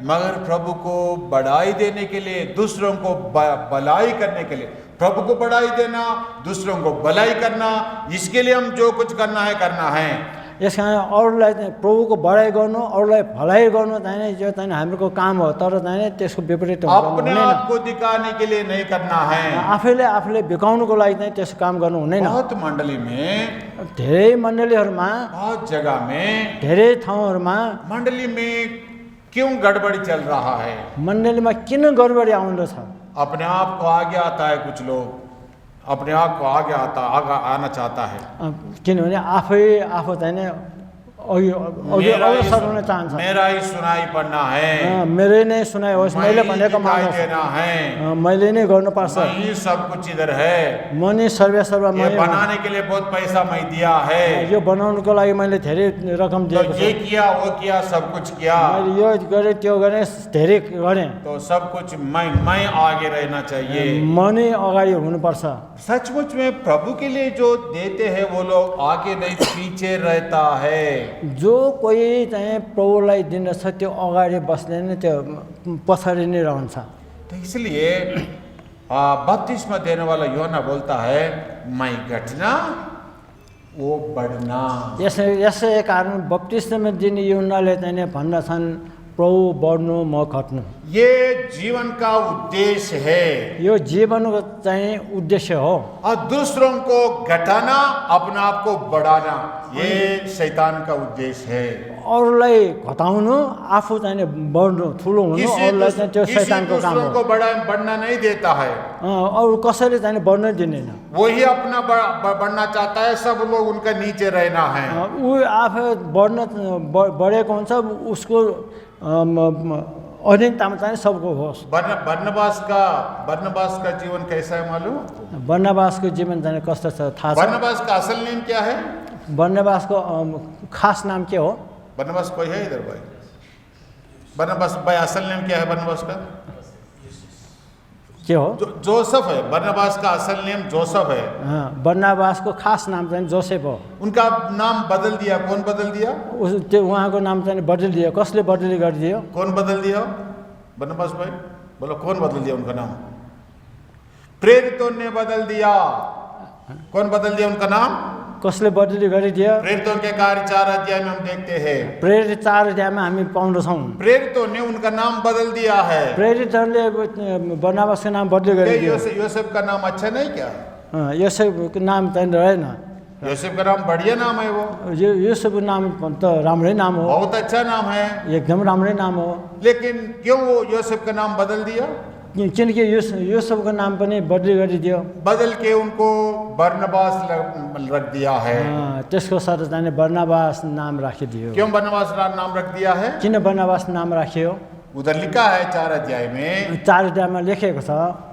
मगर प्रभु को बढ़ाई देने के लिए, दूसरों को भलाई करने के लिए, प्रभु को बढ़ाई देना, दूसरों को भलाई करना, इसके लिए हम जो कुछ करना है। यस कारण अरूलाई चाहिँ प्रभुको बढाइ गर्नु, अरूलाई भलाइ गर्नु चाहिँ नि यो चाहिँ हाम्रो काम हो। तर चाहिँ नि त्यसको विपरीत अपने आप को दिखाने के लिए नहीं करना है। आफूले भिकाउनुको लागि चाहिँ त्यसो काम गर्नु हुँदैन। बहुत मण्डली में, धेरै मण्डलीहरूमा, बहुत जगह में, धेरै ठाउँहरूमा मंडली में क्यों गड़बड़ी चल रहा है? मण्डलीमा किन गडबडी आउँदछ? अपने आप को आगे आता है, कुछ लोग अपने आप को आगे आना चाहता है। किनभने आफू चाहिँ नि अग्रसर हुन चाहन्छ। मेरा ही सुनाई पड़ना है, मेरै नै सुनाइ होस्, मैले भनेको मान्नु देना है, मैले नै गर्नुपर्छ। ये सब कुछ इधर है। म नै सर्वसर्व ये बनाने के लिए बहुत पैसा मैं दिया है, यो बनाउनुको लागि मैले धेरै रकम तो दिएको छु, ये किया वो किया सब कुछ किया, मैले यो गरेँ त्यो गरेँ, धेरै गरेँ। तो सब कुछ मैं आगे रहना चाहिए। म नै अगाडि हुनुपर्छ। सचमुच में प्रभु के लिए जो देते हैं वो लोग आगे नहीं पीछे रहता है। जो कोही चाहिँ प्रभुलाई दिँदछ त्यो अगाडि बस्दैन, त्यो पछाडि नै रहन्छ। तो इसलिए बपतिस्मा देने वाला यूहन्ना बोलता है, मैं घटना वो बढ़ना। यसै कारण बप्तिस्मा दिने यूहन्नाले चाहिँ भन्दछन् प्रभु बढ्नु म घट्नु। ये जीवन का उद्देश्य है, यो जीवनको चाहिँ उद्देश्य हो। और दूसरों को घटाना, अपने आप को बढ़ाना, ये शैतान का उद्देश्य है। अरूलाई घटाउनु, आफू चाहिँ बढ्नु, ठुलो हुनु, अरूलाई चाहिँ त्यो शैतानको काम दूसरों को हो। बढ़ना नहीं देता है, अरू कसैले चाहिँ बढ्न दिँदैन। वही अपना बढ़ना चाहता है, सब लोग उनका नीचे रहना है। ऊ आफू बढेको हुन्छ, उसको अधीनतामा चाहिँ सबको होस्। बरनबास का जीवन कैसा है मालूम? बर्नबासको जीवन चाहिँ कस्तो छ थाहा छ? बरनबास का असल नाम क्या है? बर्नबासको खास नाम के हो? बरनबास कोई है इधर भाई? बरनबास भाई असल नाम क्या है बरनबास का? के हो? जोसेफ है। बरनबास का असल नाम जोसेफ है। बर्नबासको खास नाम चाहिँ जोसेफ हो। उनका नाम बदल दिया, कौन बदल दिया? त्यो उहाँको नाम चाहिँ बदलिदियो। कसले बदली गरिदियो? कौन बदल दिया? बरनबास भाई बोलो, कौन बदल दिया उनका नाम? प्रेरितों ने बदल दिया। कौन बदल दिया उनका नाम? कसले बदली गरिदियो? प्रेरितों के कार्य 4 अध्याय में हम देखते हैं। प्रेरित 4 अध्यायमा हामी पाउँदछौँ। प्रेरितों ने उनका नाम बदल दिया है। प्रेरितहरूले बर्नबासको नाम बदली गरिदियो। योसेफ का नाम अच्छा नहीं क्या? योसेफको नाम चाहिँ रहेन। योसेफ का नाम बढ़िया नाम है। वो योसेफको नाम त राम्रै नाम हो, बहुत अच्छा नाम है, एकदम राम्रै नाम हो। लेकिन क्यों वो योसेफ का नाम बदल दिया? किनकि योसेफको नाम पनि बदली गरिदियो। बदल के उनको बरनबास रख दिया है। त्यसको साथ चाहिँ बर्नबास नाम राखिदियो। क्यों बरनबास नाम रख दिया है? किन बर्नबास नाम राखियो? उधर लिखा है 4 अध्याय में, 4 अध्यायमा लेखेको छ,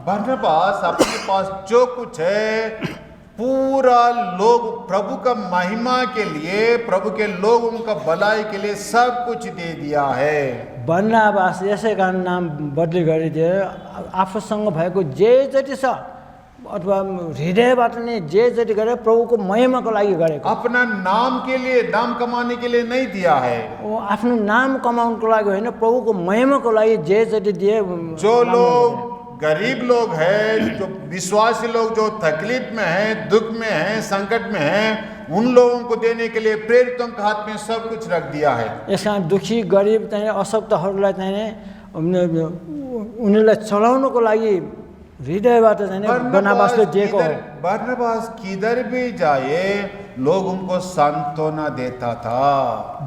बरनबास अपने पास जो कुछ है पूरा लोग प्रभु का महिमा के लिए, प्रभु के लोगों का भलाई के लिए सब कुछ दे दिया है। बर्नाबास यसै कारण नाम बदली गरिदिए आफूसँग भएको जे जति छ अथवा हृदयबाट नै जे जति गरे प्रभुको महिमाको लागि गरेको। अपना नाम के लिए, नाम कमाने के लिए नहीं दिया है। वो आफ्नो नाम कमाउनको लागि होइन, प्रभुको महिमाको लागि जे जति दिए। जो लोग गरीब लोग हैं, जो विश्वासी लोग जो तकलीफ में हैं, दुख में हैं, संकट में हैं, उन लोगों को देने के लिए प्रेरितों के हाथ में सब कुछ रख दिया है। यस कारण दुखी गरिब चाहिँ अशक्तहरूलाई चाहिँ उनीहरूलाई चलाउनको लागि हृदयबाट चाहिँ बर्नबासले दिएको हो। बर्नबास किधर भी जाए लोग उनको सांत्वना देता था।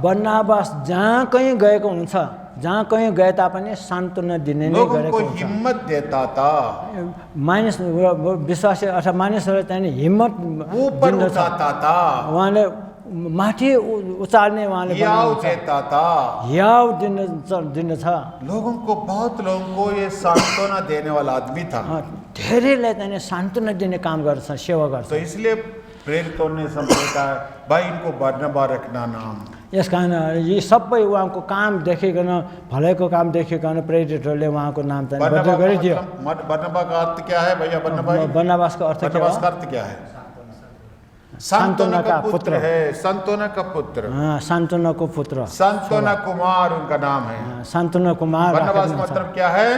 बर्नबास जहाँ कहीँ गएको हुन्छ, जहाँ कहीँ गए तापनि सान्त्वना दिने नै लोगों गरेको को हुन्छ। हिम्मत देता था, मानिस विश्वासी अथवा मानिसहरूलाई चाहिँ हिम्मत ऊपर दिन्दछ। उठाता था, उहाँले माथि उचाल्ने उहाँले हियाव देता था। हियाव दिन्दछ। लोगों को, बहुत लोगों को ये सांत्वना देने वाला आदमी था। धेरैलाई चाहिँ सान्त्वना दिने काम गर्छ, सेवा गर्छ। तो इसलिए प्रेरितों ने समझा भाई इनको बर्नबा रखना नाम। यस कारण यी सबै उहाँको काम देखिकन, भलाइको काम देखिकन प्रेरितहरूले उहाँको नाम चाहिँ बदली गरिदियो। बर्नबा का अर्थ क्या है भैया? बर्नबासको अर्थ के हो? बर्नबास का अर्थ क्या है? सांत्वना का पुत्र है, सांत्वना का पुत्र, सान्त्वनाको पुत्र, सांत्वना कुमार उनका नाम है। सान्त्वना कुमार। बर्नबास मतलब क्या है?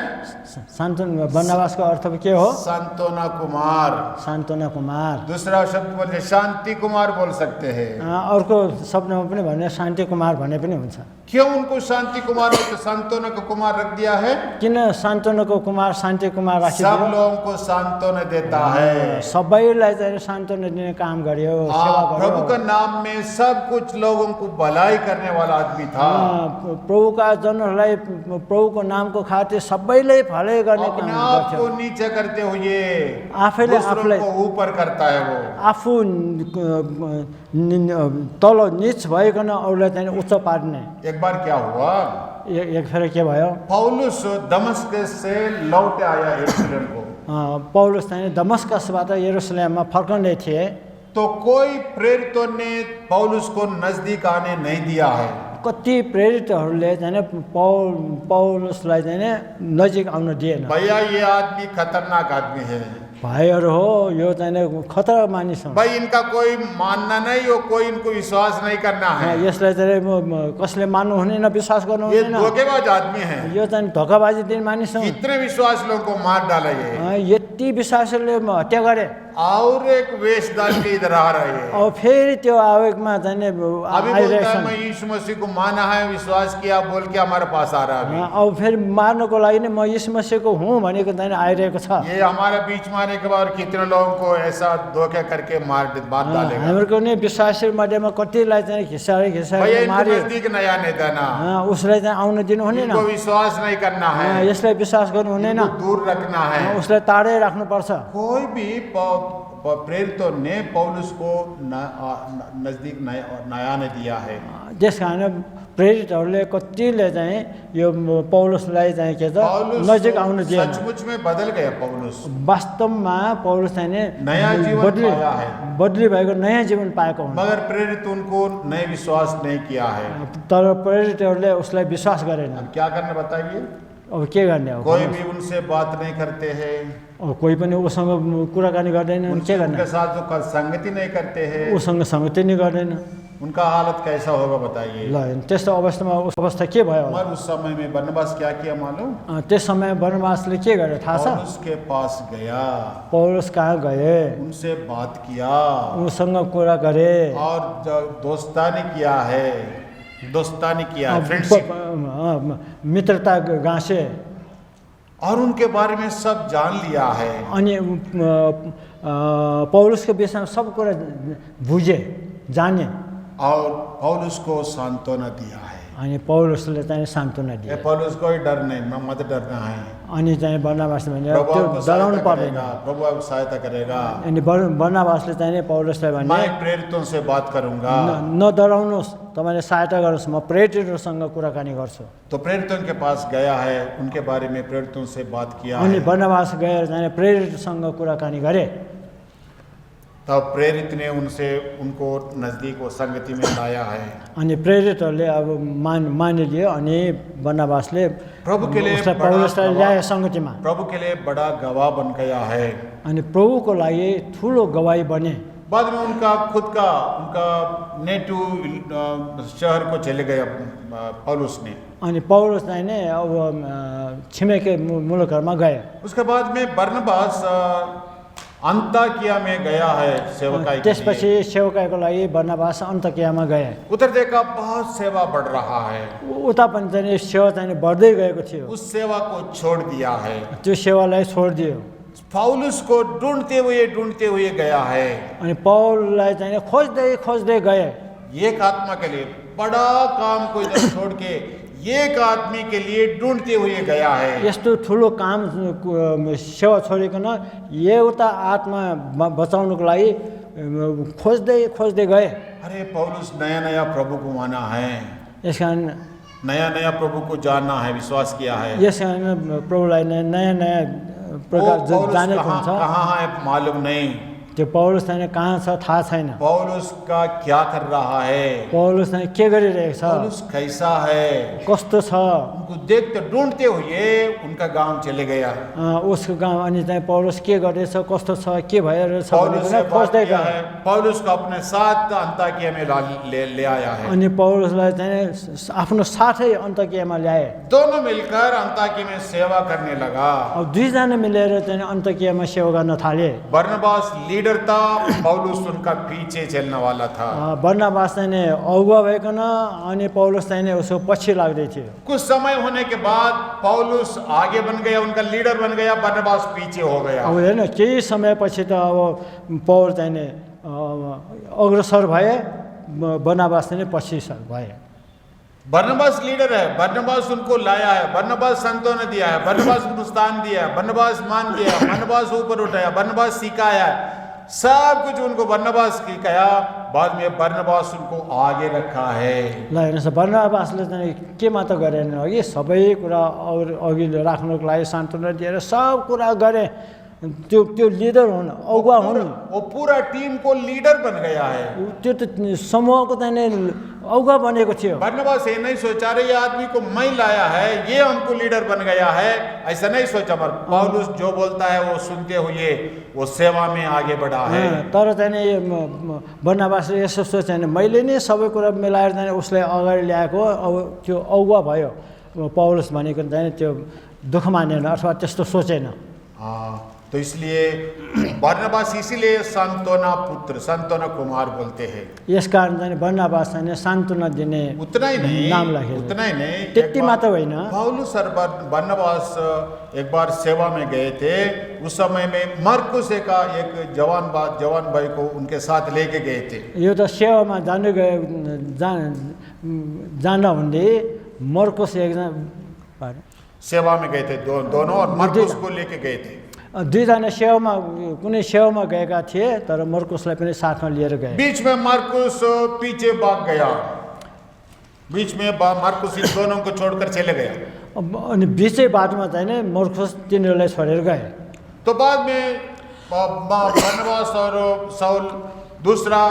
सान्त्वना, बर्नबासको अर्थ के हो? सांत्वना कुमार। सान्त्वना कुमार। दूसरा शब्द बोले शांति कुमार बोल सकते हैं। अर्को शब्दमा पनि भने शान्ति कुमार भने पनि हुन्छ। क्यों उनको शांति कुमार और सांत्वना का कुमार रख दिया है? किन सान्त्वनाको कुमार शान्ति कुमार राखिदियो? सब लोगों को सांत्वना देता है, सबैलाई चाहिँ सान्त्वना दिने काम गर्यो, सेवा गर्यो। प्रभु का नाम में सब कुछ लोगों को भलाई करने वाला आदमी था। प्रभुका जनहरूलाई प्रभुको नामको खातिर सबैले भलै गर्ने काम अपने आप गर्थ्यो। को नीचे करते हुए आफैले दूसरों आफूलाई को ऊपर करता है वो। आफू तल नीच भइकन अरूलाई चाहिँ उच्च पार्ने। एक बार क्या हुआ, एक फेर के भयो, पौलुस दमस्कस से लौट आया यरूशलेम को। पौलुस चाहिँ दमस्कसबाट यरूशलेममा फर्कँदै थिए। तो कोई प्रेरितों ने पौलुस को नजदीक आने नहीं दिया है। कति प्रेरितहरूले चाहिँ पौलुसलाई चाहिँ नजिक आउन दिएन। भैया ये आदमी खतरनाक आदमी है, भाइहरू हो, यो चाहिँ खतरा मानिस हो। भाई इनका कोई मानना नहीं हो, कोई इनको विश्वास नहीं करना है। यसलाई चाहिँ कसले मान्नु हुँदैन, विश्वास गर्नु ये हुँदैन। धोखेबाज आदमी है। यो चाहिँ धोकाबाजी दिने मानिस हो। कितने विश्वास लोगों को मार डाला ये। यति विश्वासले हत्या गरे। और एक वेश डाल के इधर आ रहे हैं। अब फेरि त्यो आवेगमा चाहिँ अभी बोलता है मैं यीशु मसीह को माना है, विश्वास किया बोल के हमारे पास आ रहा है। अब फेरि मार्नको लागि नै म यीशु मसीहको हुँ भनेको चाहिँ आइरहेको छ। ये हमारे बीच में आने के बाद कितने लोगों को ऐसा धोखा करके मार डालेगा। हाम्रो नै विश्वासी मध्येमा कतिलाई चाहिँ भैया घिसाएर इनको मारे। नजदीक नया नहीं देना, उसलाई चाहिँ आउन दिनु हुँदैन, इनको विश्वास नहीं करना है, यसलाई विश्वास गर्नु हुँदैन, इनको दूर रखना है। उसलाई टाढै राख्नुपर्छ। कोई भी प्रेरितों ने पौलुस को नजदीक नया ने दिया है। त्यस कारण प्रेरितहरूले कतिले चाहिँ यो पौलुसलाई चाहिँ के छ नजिक आउन दिएन। सचमुच में बदल गया पौलुस, वास्तवमा पौलुस चाहिँ नया जीवन पाया है, बदली भएको नयाँ जीवन पाएको हुन्छ। मगर प्रेरित उनको नए विश्वास नहीं किया है। तर प्रेरितहरूले उसलाई विश्वास गरेन। अब क्या करने बताइए? अब के गर्ने हो? कोई भी उनसे बात नहीं करते हैं, अब कोही पनि उसँग कुराकानी गर्दैन, के गर्ने? उनके साथ जो संगति नहीं करते हैं, उसँग सङ्गति नै गर्दैन। उनका हालत कैसा होगा बताइए? ल त्यस्तो अवस्थामा उस अवस्था के भयो? मगर उस समय में बरनबास क्या किया मालूम? त्यस समय बर्नबासले के गर्यो थाहा छ? पौलुस के पास गया, पौलुस कहाँ गए, उनसे बात किया उसँग कुरा गरे और दोस्तानी किया है, दोस्तानी किया, फ्रेंडशिप, मित्रता गाँसे और उनके बारे में सब जान लिया है। अनि पौलुसको विषयमा सब कुरा बुझे, जाने और पौलुस को सांत्वना दिया है। अनि पौलुसले चाहिँ सान्त्वना दिए। पौलुस को डर नहीं, मत डरना है, अनि चाहिँ बर्नबासले भने प्रभु त्यो आपको डराउनु सहायता पर्दैन। करेगा, प्रभु आपको सहायता करेगा। अनि बर्नबासले चाहिँ पौलुसलाई भने मैं प्रेरितों से बात करूंगा। नडराउनुहोस्, तपाईँले सहायता गर्नुहोस्, म प्रेरितहरूसँग कुराकानी गर्छु। तो प्रेरितों के पास गया है, उनके बारे में प्रेरितों से बात किया अनि है। बर्नबास गएर चाहिँ प्रेरितसँग कुराकानी गरे। तब प्रेरित ने उनको नजदीक वो संगति में लाया है। अनि प्रेरितहरूले अब मानिलियो अनि बर्नबासले प्रभु के लिए उसलाई बड़ा पौलुसलाई गवाह- ल्याए सङ्गतिमा प्रभु के लिए बड़ा गवाह बन गया है। अनि प्रभुको लागि ठुलो गवाई बने। बाद में उनका नेटिव शहर को चले गए पौलुस ने। अनि पौलुसलाई नै अब छिमेकी मुलुकहरूमा गए। उसके बाद में बरनबास अंताकिया में गया है सेवकाई के लिए। त्यसपछि सेवकाईको लागि बर्नबास अन्ताकियामा गए। उधर देखा बहुत सेवा बढ़ रहा है, उता पनि चाहिँ सेवा चाहिँ बढ्दै गएको थियो। उस सेवा को छोड़ दिया है। त्यो सेवालाई छोडिदियो। पौलुस को ढूंढते हुए गया है। अनि पौललाई चाहिँ खोज्दै गए। एक आत्मा के लिए बड़ा काम को इधर छोड़ के एक आदमी के लिए ढूंढते हुए गया है। यस्तो ठुलो काम सेवा छोडिकन एउटा आत्मा बचाउनुको लागि खोज्दै गए। अरे पौलुस नया प्रभु को माना है, यसकारण नया प्रभु को जानना है, विश्वास किया है। यसकारण प्रभुलाई नयाँ प्रकार पौलुस जानेको हुन्छ। कहाँ है मालूम नहीं, त्यो पौलुस चाहिँ कहाँ छ थाहा छैन। पौलुस का क्या कर रहा है, पौलुस चाहिँ के गरिरहेको छ, पौलुस कैसा है, कस्तो छ। उनको देखते ढूंढते हुए उनका गांव चले गया। उसको गाउँ अनि चाहिँ पौलुस के गरेछ, कस्तो छ, के भइरहेछ पौलुस से भनेर बात खोज्दै किया गए। है, पौलुस को अपने साथ अंताकिया में ले आया है। अनि पौलुसलाई चाहिँ आफ्नो साथै अन्ताकियामा ल्याए। दोनों मिलकर अंताकिया में सेवा करने लगा। अब दुईजना मिलेर चाहिँ अन्ताकियामा सेवा गर्न थाले। बरनबास लीडर था, पौलुस उनका पीछे चलने वाला था। बर्नबास चाहिँ अगुवा भइकन अनि पौलुस चाहिँ उसको पछि लाग्दै थियो। कुछ समय होने के बाद पौलुस आगे बन गया, उनका लीडर बन गया, बरनबास पीछे हो गया। अब हेर्नु केही समयपछि त अब पौल चाहिँ अग्रसर भए, बर्नबास चाहिँ पछि भए। बरनबास लीडर है, बरनबास उनको लाया है, बरनबास सांत्वना दिया है, बरनबास प्रोत्साहन दिया है, बरनबास मान दिया, बरनबास ऊपर उठाया, बरनबास सिखाया, सब कुछ उनको बरनबास सिखाया। बाद में बरनबास उनको आगे रखा है। ल हेर्नुहोस्, बर्नबासले चाहिँ के मात्र गरेन अघि सबै कुरा अघि राख्नुको लागि सान्त्वना दिएर सब कुरा गरे। त्यो लिडर हुन्, अगुवा हुन्। वो पूरा टीम को लीडर बन गया है। त्यो त समूहको चाहिँ अगुवा बनेको थियो। बरनबास ये नहीं सोचा रहे ये आदमी को मैं लाया है, ये हमको लीडर बन गया है, ऐसा नहीं सोचा। पर पौलुस जो बोलता है वो सुनते हुए वो सेवा में आगे बढ़ा है। तर चाहिँ बर्नबासले यसो सोचे, मैले नै सबै कुरा मिलाएर चाहिँ उसलाई अगाडि ल्याएको। अब त्यो अगुवा भयो पौलुस भनेको चाहिँ त्यो दुःख मानेन अथवा त्यस्तो सोचेन। हाँ, तो इसलिए बरनबास इसीलिए सांत्वना पुत्र, सांत्वना कुमार बोलते हैं। यस कारण चाहिँ बर्नबास चाहिँ सान्त्वना दिने उतना ही नहीं, नाम राखेको। उतना ही नहीं, त्यति मात्र होइन। पौलुस और बरनबास एक बार सेवा में गए थे। उस समय में मरकुस एक जवान भाई को उनके साथ लेके गए थे। यो त सेवामा जाँदा हुँदै मर्कुस एकजना सेवा में गए थे दोनों, और मरकुस को लेके गए थे। दुईजना सेवामा कुनै सेवामा गएका थिए, तर मर्कुसलाई पनि साथमा लिएर गए। बीच में मरकुस पीछे भाग गया, बीच में मरकुस इन दोनों को छोड़कर चले गया। अनि बिचै बाटोमा चाहिँ नि मर्कुस तिनीहरूलाई छोडेर गए। तो बाद में बरनबास और शाऊल दूसरा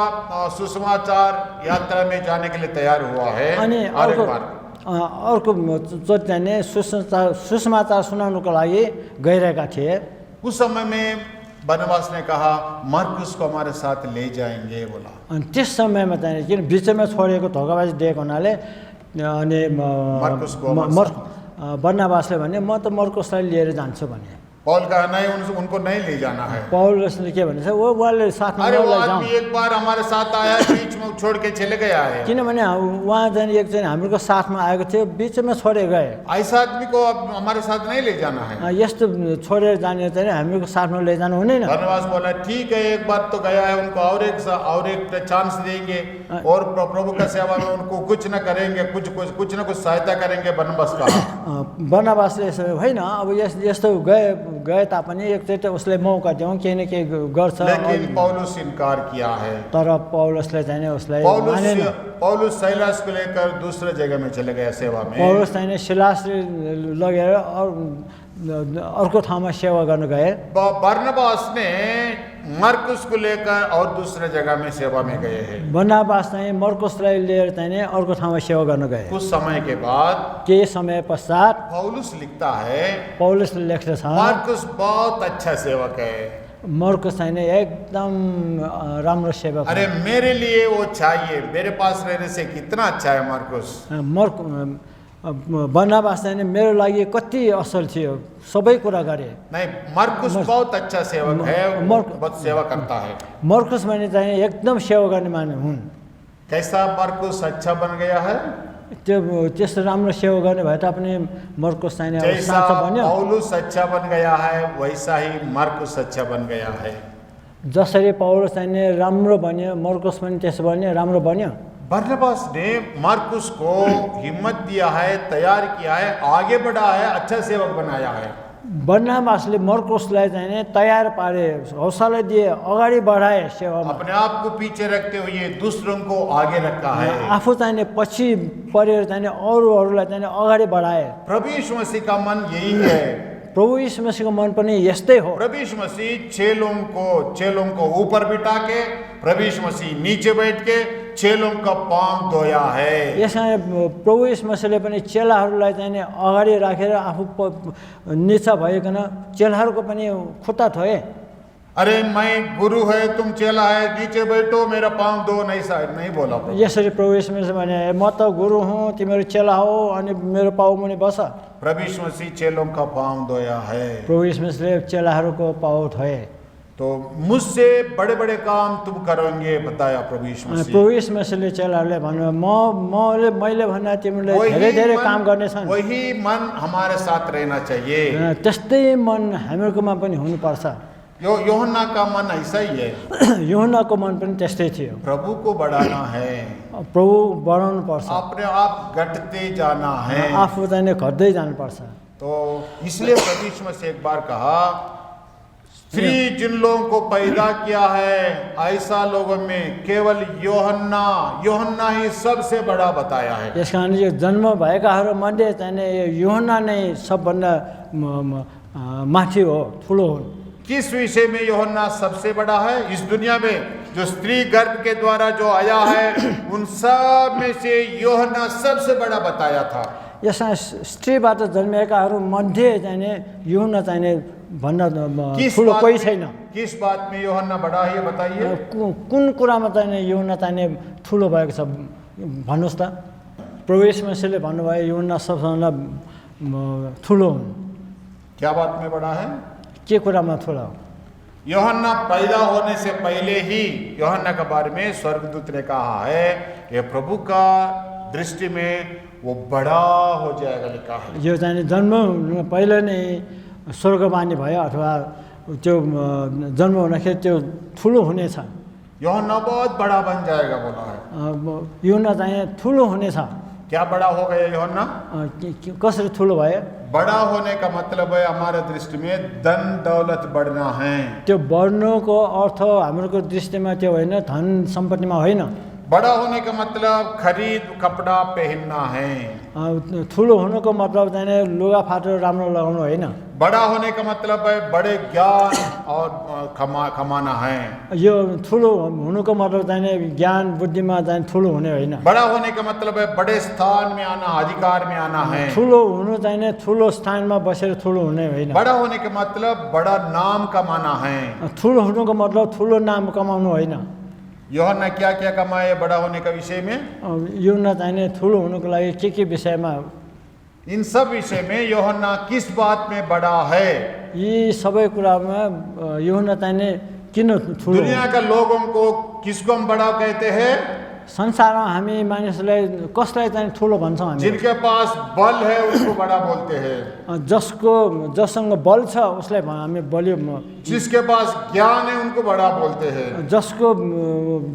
सुसमाचार यात्रा में जाने के लिए तैयार हुआ है। अनि और एक बार अर्को चोटि चाहिँ नि सुसमाचार सुनाउनुको लागि गइरहेका थिए। उस समय में बरनबास ने कहा मरकुस को हमारे साथ ले जाएंगे बोला। अनि त्यस समयमा चाहिँ किन बिचमा छोडेको धोकाबाजी दिएको हुनाले अनि बर्नबासले भने म त मर्कुसलाई लिएर जान्छु भने। पौल कहा नहीं, उनको नहीं ले जाना है। पौलुसले के भन्छ, उहाँले साथमा अरे वो ल्याउलाई आदमी जाउँ। एक बार हमारे साथ आया, बीच में छोड़ के चले गया है। किनभने उहाँ चाहिँ एक चाहिँ हाम्रो साथमा आएको थियो, बिचमा छोडेर गए। ऐसा आदमी को अब हमारे साथ नहीं ले जाना है। यस्तो छोडेर जाने चाहिँ हाम्रो साथमा लैजानु हुँदैन। बरनबास बोला ठीक है, एक बार तो गया है, उनको और एक चांस देंगे और प्रभु का सेवा में उनको कुछ न करेंगे, कुछ न कुछ सहायता करेंगे। बरनबास कहा। बर्नबासले यसो होइन, अब यस्तो गए तापनि एकचोटि उसलाई मौका दिउँ, केही न केही गर्छ। लेकिन पौलुस इनकार किया है। तर पौलुसले चाहिँ उसलाई मानेन। पौलुस साइलास को लेकर दूसरे जगह में चले गया सेवा में। पौलुस चाहिँ सिलासले लगेर अर्को ठाउँमा सेवा गर्न गए। बरनबास ने मरकुस को लेकर और दूसरे जगह में सेवा में गए हैं। बर्नाबास चाहिँ मर्कोसलाई लिएर चाहिँ अर्को ठाउँमा सेवा गर्न गए। कुछ समय के बाद केही समय पश्चात पौलुस लिखता है, पौलुसले लेख्दछ, मरकुस बहुत अच्छा सेवक है। मर्कोस चाहिँ नि एकदम राम्रो सेवक हो। अरे मेरे लिए वो चाहिए, मेरे पास रहने से कितना अच्छा है मरकुस। बर्नाबास चाहिँ नि मेरो लागि कति असल थियो, सबै कुरा गरे। नहीं, मरकुस बहुत अच्छा सेवक है, बहुत सेवा करता है। मर्कोस भने चाहिँ एकदम सेवा गर्ने माने हुन्। कैसा मरकुस अच्छा बन गया है? त्यस्तो राम्रो सेवा गर्ने भए तापनि मर्कोस चाहिँ नि अब जैसा साँचो बन्यो। पौलुस अच्छा बन गया है वैसा ही मरकुस अच्छा बन गया है। जसरी पौलुस चाहिँ नि राम्रो बन्यो, मर्कोस पनि त्यसो बन्यो, राम्रो बन्यो। बरनबास ने मरकुस को हिम्मत दिया है, तैयार किया है, आगे बढ़ा है, अच्छा सेवक बनाया है। बर्नाबासले मर्कोसलाई चाहिँ नि तयार पारे, हौसला दिए, अगाडि बढाए सेवामा। अपने आप को पीछे रखते हुए दूसरों को आगे रखा है। आफू चाहिँ नि पछि परेर चाहिँ नि अरूहरूलाई चाहिँ नि अगाडि बढाए। प्रभु यीशु मसीह का मन यही है। प्रभु यीशु मसीहको मन पनि यस्तै हो। प्रभु यीशु मसीह चेलों को ऊपर बिठा के, प्रभु यीशु मसीह नीचे बैठ के चेलों का पाँव धोया है। यसमा प्रभु यीशु मसीहले पनि चेलाहरूलाई चाहिँ नि अगाडि राखेर आफू निचा भइकन चेलाहरूको पनि खुट्टा धोए। अरे मैं गुरु है, तुम चेला है, नीचे बैठो, मेरा पाँव दो, नहीं साहब, नहीं बोला। यसरी प्रभु यीशु मसीह भने म त गुरु हुँ, तिमीहरू चेला हो, अनि मेरो पाउ मुनि बस। प्रभु यीशु मसीह चेलों का पाँव धोया है। प्रभु यीशु मसीहले चेलाहरूको पाउ धोए। तो मुझसे बड़े बड़े काम तुम करोगे, बताया प्रभु यीशु मसीह। प्रभु यीशु मसीहले चेलाहरूले भन्नु, मैले भन्दा तिमीले धेरै धेरै काम गर्नेछन्। वही मन हमारे साथ रहना चाहिए। त्यस्तै मन हामीहरूकोमा पनि हुनुपर्छ। यूहन्ना का मन ऐसा ही है। यूहन्नाको मन पनि त्यस्तै थियो। प्रभु को बढ़ाना है, प्रभु बढाउनु पर्छ, अपने आप घटते जाना है, आफू चाहिँ नि घट्दै जानुपर्छ। तो इसलिए प्रभु यीशु मसीह एक बार कहा, स्त्री जिन लोगों को पैदा किया है ऐसा लोगों में केवल यूहन्ना ही सबसे बड़ा बताया है। यस कारण यो जन्म भएकाहरू मध्ये चाहिँ नि यूहन्ना नै सबभन्दा माथि हो, ठुलो हुन्। किस विषय में यूहन्ना सबसे बड़ा है? इस दुनिया में जो स्त्री गर्भ के द्वारा जो आया है उन सब में से यूहन्ना सबसे बड़ा बताया था। यसमा स्त्रीबाट जन्मिएकाहरू मध्ये चाहिँ नि यूहन्ना चाहिँ नि भन्दा ठुलो कोही छैन। किस बात में यूहन्ना बड़ा है बताइए? कुन कुरामा चाहिँ नि यूहन्ना चाहिँ नि ठुलो भएको छ भन्नुहोस् त। प्रभु यीशु मसीहले भन्नुभयो यूहन्ना सबभन्दा ठुलो हुन्। क्या बात में बड़ा है? के कुरामा ठुलो हो? यूहन्ना पैदा होने से पहले ही यूहन्ना के बारे में स्वर्गदूत ने कहा है कि प्रभु का दृष्टि में वो बड़ा हो जाएगा, लिखा है। यो चाहिँ नि जन्म पहिले नै स्वर्गवाणी भयो, अथवा त्यो जन्म हुँदाखेरि त्यो ठुलो हुनेछ। यूहन्ना बहुत बड़ा बन जाएगा बोला है। यूहन्ना चाहिँ ठुलो हुनेछ। क्या बड़ा हो गया यूहन्ना? कसरी ठुलो भयो? बड़ा होने का मतलब है हमारे दृष्टि में धन दौलत बढ़ना है। त्यो बढ्नुको अर्थ हाम्रो दृष्टिमा त्यो होइन, धन सम्पत्तिमा होइन। बड़ा होने का मतलब खरीद कपड़ा पहनना है। ठुलो हुनुको मतलब चाहिँ लुगा फाटो राम्रो लगाउनु होइन। बड़ा होने का मतलब है बड़े ज्ञान और कमाना है। यो ठुलो हुनुको मतलब चाहिँ ज्ञान बुद्धिमा चाहिँ ठुलो हुने होइन। बड़ा होने का मतलब है बड़े स्थान में आना, अधिकार में आना है। ठुलो हुनु चाहिँ ठुलो स्थानमा बसेर ठुलो हुने होइन। बड़ा होने का मतलब बड़ा नाम कमाना है। ठुलो हुनुको मतलब ठुलो नाम कमाउनु होइन। यूहन्ना क्या क्या कमाए बड़ा होने का विषय में? यूहन्ना चाहिँ ठुलो हुनुको लागि के विषयमा? इन सब विषय में यूहन्ना किस बात में बड़ा है? यी सबै कुरामा यूहन्ना चाहिँ किन ठुलो? दुनिया का लोगों को किसको हम बड़ा कहते हैं? संसारमा हामी मानिसलाई कसलाई चाहिँ ठुलो भन्छौँ हामी? जिनके पास बल है उसको बड़ा बोलते हैं। जससँग बल छ उसलाई हामी बलियो। जिसके पास ज्ञान है उनको बड़ा बोलते हैं। जसको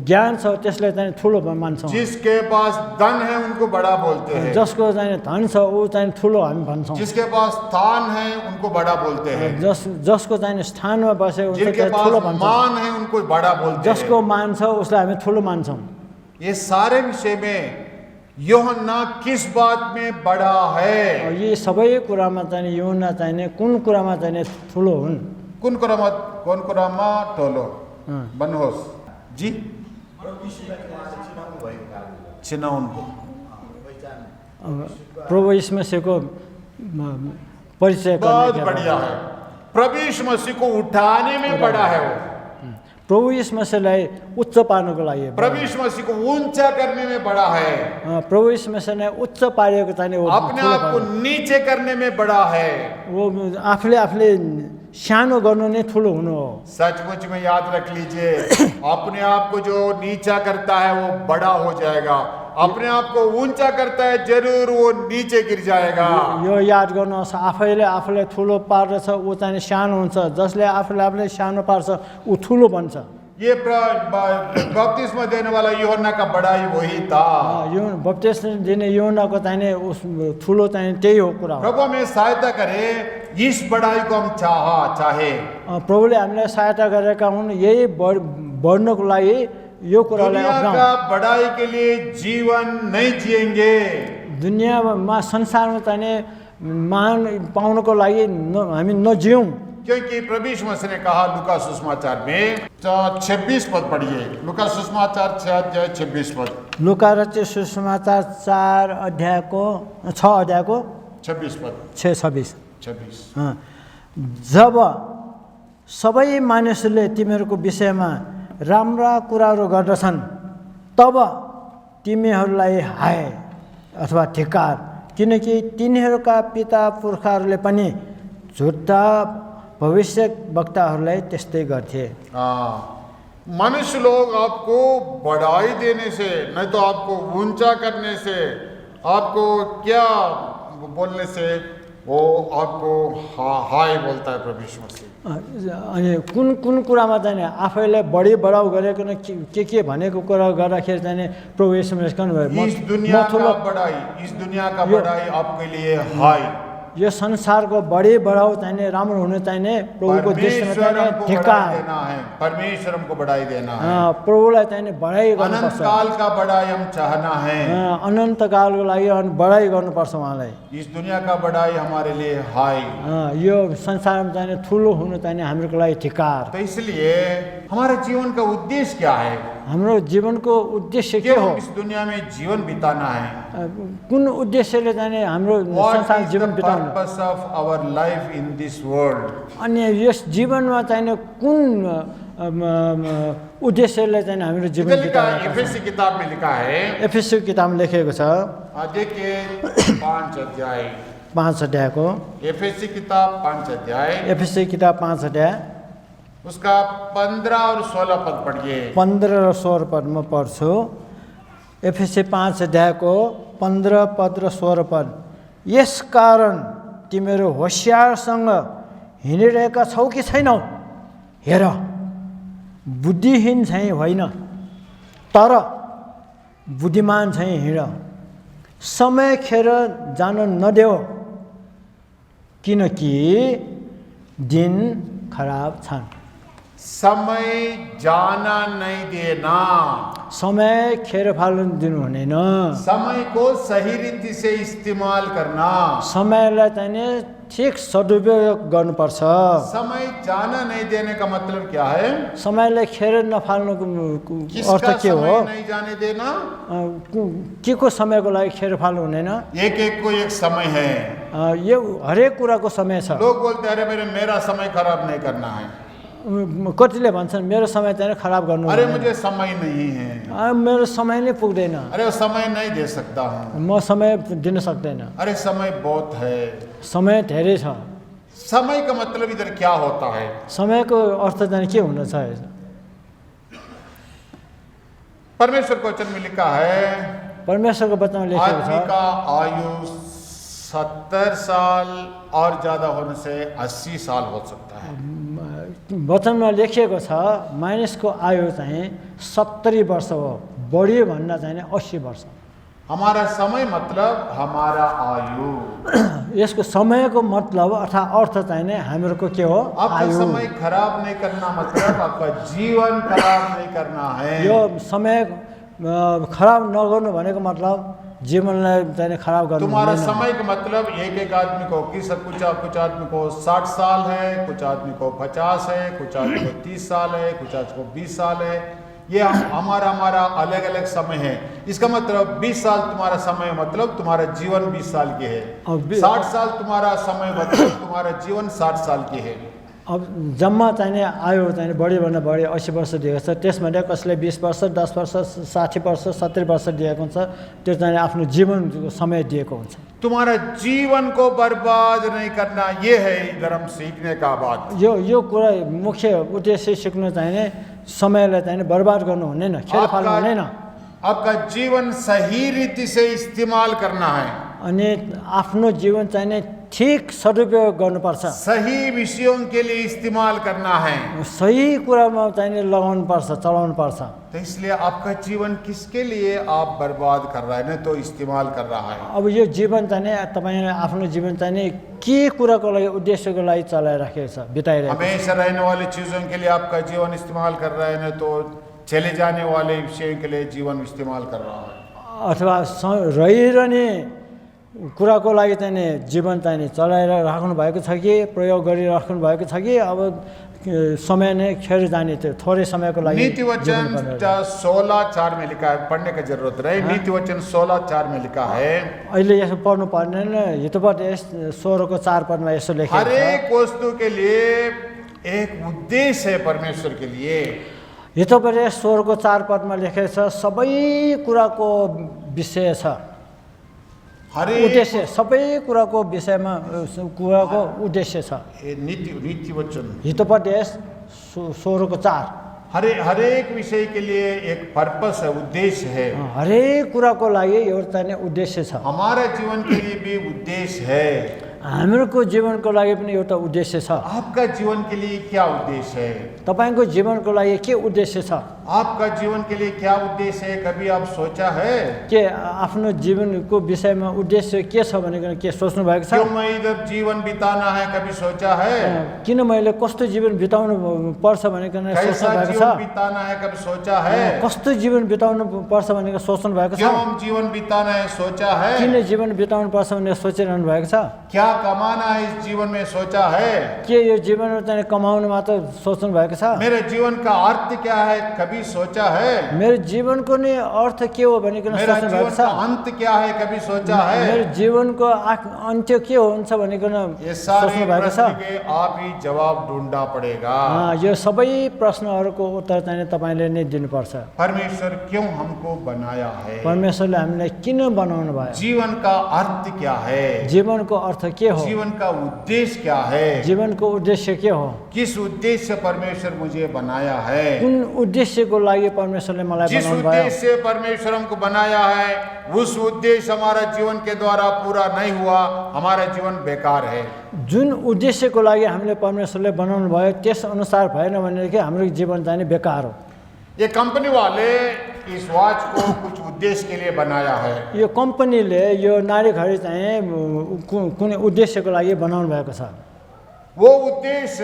ज्ञान छ त्यसलाई चाहिँ ठुलो मान्छौँ। जिसके पास धन है उनको बड़ा बोलते हैं। जसको चाहिँ धन छ ऊ चाहिँ ठुलो हामी भन्छौँ। जिसके पास स्थान है उनको बड़ा बोलते हैं। जसको चाहिँ स्थानमा बसे जिनके पास मान है उनको बड़ा बोलते हैं। जसको मान छ उसलाई हामी ठुलो मान्छौँ। ये सारे विषय में यूहन्ना किस बात में बड़ा है? यी सबै कुरामा चाहिँ यूहन्ना चाहिँ कुन कुरामा चाहिँ ठुलो हुन्? कुन कुरामा Kon kurama tolo. Banhos. जी चिना उनको प्रभु यीशु मसीह को परिचय बहुत करने के बढ़िया है प्रभु यीशु मसीह को उठाने में बड़ा है वो प्रभु यीशु मसीहलाई उच्च पार्नको लागि प्रभु यीशु मसीह को ऊंचा करने में बड़ा है प्रभु यीशु मसीहले उच्च पारेको चाहिँ वो अपने आप को नीचे करने में बड़ा है वो आफूले सानो गर्नु नै ठुलो हुनु हो सचमुच में याद रख लीजिए अपने आप को जो नीचा करता है वो बड़ा हो जाएगा अपने आप को ऊंचा करता है जरूर वो नीचे गिर जाएगा यो याद गर्नुहोस् आफूले ठुलो पार्दछ ऊ चाहिँ सानो हुन्छ जसले आफूले सानो पार्छ ऊ ठुलो बन्छ ये बपतिस्मा देने वाला यूहन्ना का बड़ाई वही था यो बप्तिस्मा दिने यूहन्नाको चाहिँ उस ठुलो चाहिँ त्यही हो कुरा हो प्रभु हमें सहायता करे इस बड़ाई को हम चाहे प्रभुले हामीलाई सहायता गरेका हुन् यही बढ्नको लागि यो कुरालाई दुनिया का बड़ाई के लिए जीवन नहीं जिएंगे दुनियामा संसारमा चाहिँ मान पाउनको लागि हामी नजियौँ क्योंकि प्रभु यीशु मसीह ने कहा लूका सुसमाचार में 26 पद पढ़िए लूका सुसमाचार 6 अध्याय 26 पद लूका रचित सुसमाचार 4 अध्यायको 6 अध्यायको 26 पद 26 जब सबै मानिसहरूले तिमीहरूको विषयमा राम्रा कुराहरू गर्दछन् तब तिमीहरूलाई हाय अथवा धिक्कार किनकि तिनीहरूका पिता पुर्खाहरूले पनि झुटा भविष्य वक्ताहरूलाई त्यस्तै गर्थे मनुष्य लोग आपको बढ़ाई देने से नहीं तो आपको ऊंचा करने से आपको क्या बोलने से वो आपको हाय बोलता है प्रभु यीशु मसीह अनि कुन कुरामा चाहिँ आफैले बढी बढाउ गरेको के भनेको कुरा गर्दाखेरि चाहिँ प्रभु यीशु मसीह भन्नुभयो इस दुनिया का बड़ाई आपके लिए हाय यो संसारको बढी बढाउ चाहिँ राम्रो हुनु चाहिँ प्रभुको दृष्टिमा चाहिँ धिक्कार है परमेश्वर हमको बढ़ाई देना है प्रभुलाई चाहिँ बढाइ गर्नुपर्छ अनंत काल का बढ़ाई हम चाहना है अनन्त कालको लागि बढाइ गर्नुपर्छ उहाँलाई इस दुनिया का बढ़ाई हमारे लिए हाय यो संसारमा चाहिँ ठुलो हुनु चाहिँ हाम्रो लागि धिक्कार तो इसलिए हमारे जीवन का उद्देश्य क्या है हाम्रो जीवनको उद्देश्य के हो इस दुनिया में जीवन बिताना है कुन उद्देश्यले चाहिँ हाम्रो संसार जीवन बिताउनु purpose of our life in this world अनि यस जीवनमा चाहिँ कुन उद्देश्यले चाहिँ हाम्रो जीवन बिताउनु एफएससी किताब में लिखा है एफएससी किताबमा लेखेको छ देखिए 5 अध्यायको एफएससी किताब 5 अध्याय एफएससी किताब 5 अध्याय उसका 15 और 16 पद पढ़िए 15 र 16 पद म पढ्छु एफएससी 5 अध्यायको 15 पद र 16 पद यस कारण तिमीहरू होशियारसँग हिँडिरहेका छौ कि छैनौ हेर बुद्धिहीन चाहिँ होइन तर बुद्धिमान चाहिँ हिँड समय खेर जान नदेऊ किनकि दिन खराब छन् समय जाना नहीं देना समय खेर फाल्न दिनु हुँदैन समय को सही रीति से इस्तेमाल करना समयलाई चाहिँ ठीक सदुपयोग गर्नुपर्छ समय जाना नहीं देने का मतलब क्या है समयलाई खेर नफाल्नुको अर्थ के हो नहीं जाने देना के को समयको लागि खेर फाल्नु हुँदैन एक को एक समय है यो हरेक कुराको समय छ लोग बोलते हैं अरे मेरा समय खराब नहीं करना है कतिले भन्छन् मेरो समय चाहिँ खराब गर्नु अरे मुझे समय नहीं है मेरो समय नै पुग्दैन अरे समय नहीं दे सकता हूँ म समय दिन सक्दैन अरे समय बहुत है समय धेरै छ समय का मतलब इधर क्या होता है समयको अर्थ चाहिँ के हुन छ परमेश्वर को वचन में लिखा है परमेश्वरको वचनमा लेखेको छ आदमी का आयु 70 साल और ज्यादा होने से 80 साल हो सकता है वचनमा लेखिएको छ मानिसको आयु चाहिँ 70 वर्ष हो बढी भन्दा चाहिँ 80 वर्ष हमारा समय मतलब हमारा आयु यसको समयको मतलब अर्थात् अर्थ चाहिँ नै हामीहरूको के हो आपका समय खराब नहीं करना मतलब आपका जीवन खराब नहीं करना है यो समय खराब नगर्नु भनेको मतलब जीवनलाई चाहिँ खराब गर्नु तुम्हारा हुँदैन। समय का मतलब एक एक आदमी को कुछ आदमी को 60 साल है, कुछ आदमी को 50 है, कुछ आदमी को 30 साल है, कुछ आदमी को 20 साल है। ये हमारा अलग अलग समय है। इसका मतलब 20 साल तुम्हारा समय मतलब तुम्हारा जीवन 20 साल की है। 60 साल तुम्हारा समय मतलब तुम्हारा जीवन 60 साल की है। अब जम्मा चाहिँ आयो चाहिँ बढीभन्दा बढी 80 वर्ष दिएको छ, त्यसमध्ये कसले 20 वर्ष 10 वर्ष 60 वर्ष 70 वर्ष दिएको हुन्छ, त्यो चाहिँ आफ्नो जीवनको समय दिएको हुन्छ। तुम्हारा जीवन को बर्बाद नहीं करना, ये है धर्म सीखने का बात। यो कुरा मुख्य उद्देश्य सिक्नु चाहिँ समयलाई चाहिँ बर्बाद गर्नु हुँदैन, खेर फाल्नु हुँदैन। आपका जीवन सही रीति से इस्तेमाल करना है। अनि आफ्नो जीवन चाहिँ ठीक सदुपयोग गर्नुपर्छ, सही विषयों के लिए इस्तेमाल करना है। सही कुरामा चाहिँ लगाउनु पर्छ, चलाउनु पर्छ। तो इसलिए आपका जीवन किसके लिए आप बर्बाद कर रहा है, नहीं तो इस्तेमाल कर रहा है। अब यो जीवन चाहिँ तपाईले आफ्नो जीवन चाहिँ के कुराको लागि उद्देश्यको लागि चलाइराखेको छ, बिताइरहेको छ। हमेशा रहने वाली चीजों के लिए आपका जीवन इस्तेमाल कर रहा है, नहीं तो चले जाने वाले विषयों के लिए जीवन इस्तेमाल कर रहा है। अथवा रहिरहने कुराको लागि चाहिँ जीवन चाहिँ चलाएर राख्नु भएको छ कि प्रयोग गरिराख्नु भएको छ कि अब समय नै खेर जाने, त्यो थोरै समयको लागि। नीति वचन 16:4 में लिखा है, पढ़ने की जरूरत रहे। नीति वचन 16:4 में लिखा है, अहिले यसो पढ्नु पर्दैन, हितोपदेश 16:4 यसो लेखेको हर छ। एक वस्तु के लिए एक उद्देश्य है परमेश्वर के लिए। हितोपदेश 16:4 लेखेको छ, सबै कुराको विषय छ, उद्देश्य, सबै कुराको विषयमा कुराको उद्देश्य छ। नीति वचन हितोपदेश 16:4 हर एक विषय के लिए एक पर्पस है, उद्देश्य है। हरेक कुराको लागि एउटा चाहिँ उद्देश्य छ। हमारा जीवन के लिए भी उद्देश्य है। हाम्रो जीवनको लागि पनि एउटा उद्देश्य छ। आपका जीवन के लिए क्या उद्देश्य है? तपाईको जीवनको लागि के उद्देश्य छ? आपका जीवन के लिए क्या उद्देश्य है, कभी आप सोचा है? के आफ्नो जीवनको विषयमा उद्देश्य के छ भनेर के सोच्नु भएको छ? क्यों मैं इधर जीवन बिताना है, कभी सोचा है? किन मैले कस्तो जीवन बिताउनु पर्छ भनेर सोच्नु भएको छ? जीवन बिताना है, कभी सोचा है? कस्तो जीवन बिताउनु पर्छ भनेर सोच्नु भएको छ? क्यों हम जीवन बिताना है, सोचा है? किन जीवन बिताउनु पर्छ भनेर सोचिरहनु भएको छ? क्या कमाना है इस जीवन में, सोचा है? के यो जीवनमा चाहिँ कमाउनु मात्र सोच्नु भएको छ? मेरे जीवन का अर्थ क्या है, कभी सोचा है? मेरो जीवनको नि अर्थ के हो भनेर मेरा सोच्नु जीवन भएको छ? का अंत क्या है, कभी सोचा है? मेरो जीवनको अन्त्य के हुन्छ भनेर ये सारे सोच्नु भएको छ? प्रश्न के आप ही जवाब ढूंढना पड़ेगा। यो सबै प्रश्नहरूको उत्तर चाहिँ तपाईले नै दिनुपर्छ। परमेश्वर क्यों हमको बनाया है? परमेश्वरले हामीलाई किन बनाउनु भयो? जीवन का अर्थ क्या है? जीवनको अर्थ के हो? जीवन का उद्देश्य क्या है? जीवनको उद्देश्य के हो? किस उद्देश्य परमेश्वर मुझे बनाया है? कुन उद्देश्यको लागि परमेश्वरले मलाई जिस बनाउनु भयो? उद्देश्य से परमेश्वर हमको बनाया है, उस उद्देश्य हमारा जीवन के द्वारा पूरा नहीं हुआ, हमारा जीवन बेकार है। जुन उद्देश्यको लागि हामीले परमेश्वरले बनाउनु भयो त्यस अनुसार भएन भने के हाम्रो जीवन चाहिँ बेकार हो। ये कंपनी वाले इस वॉच को कुछ उद्देश्य के लिए बनाया है। यो कम्पनीले यो नारी घडी चाहिँ कुनै उद्देश्यको लागि बनाउनु भएको छ। वो उद्देश्य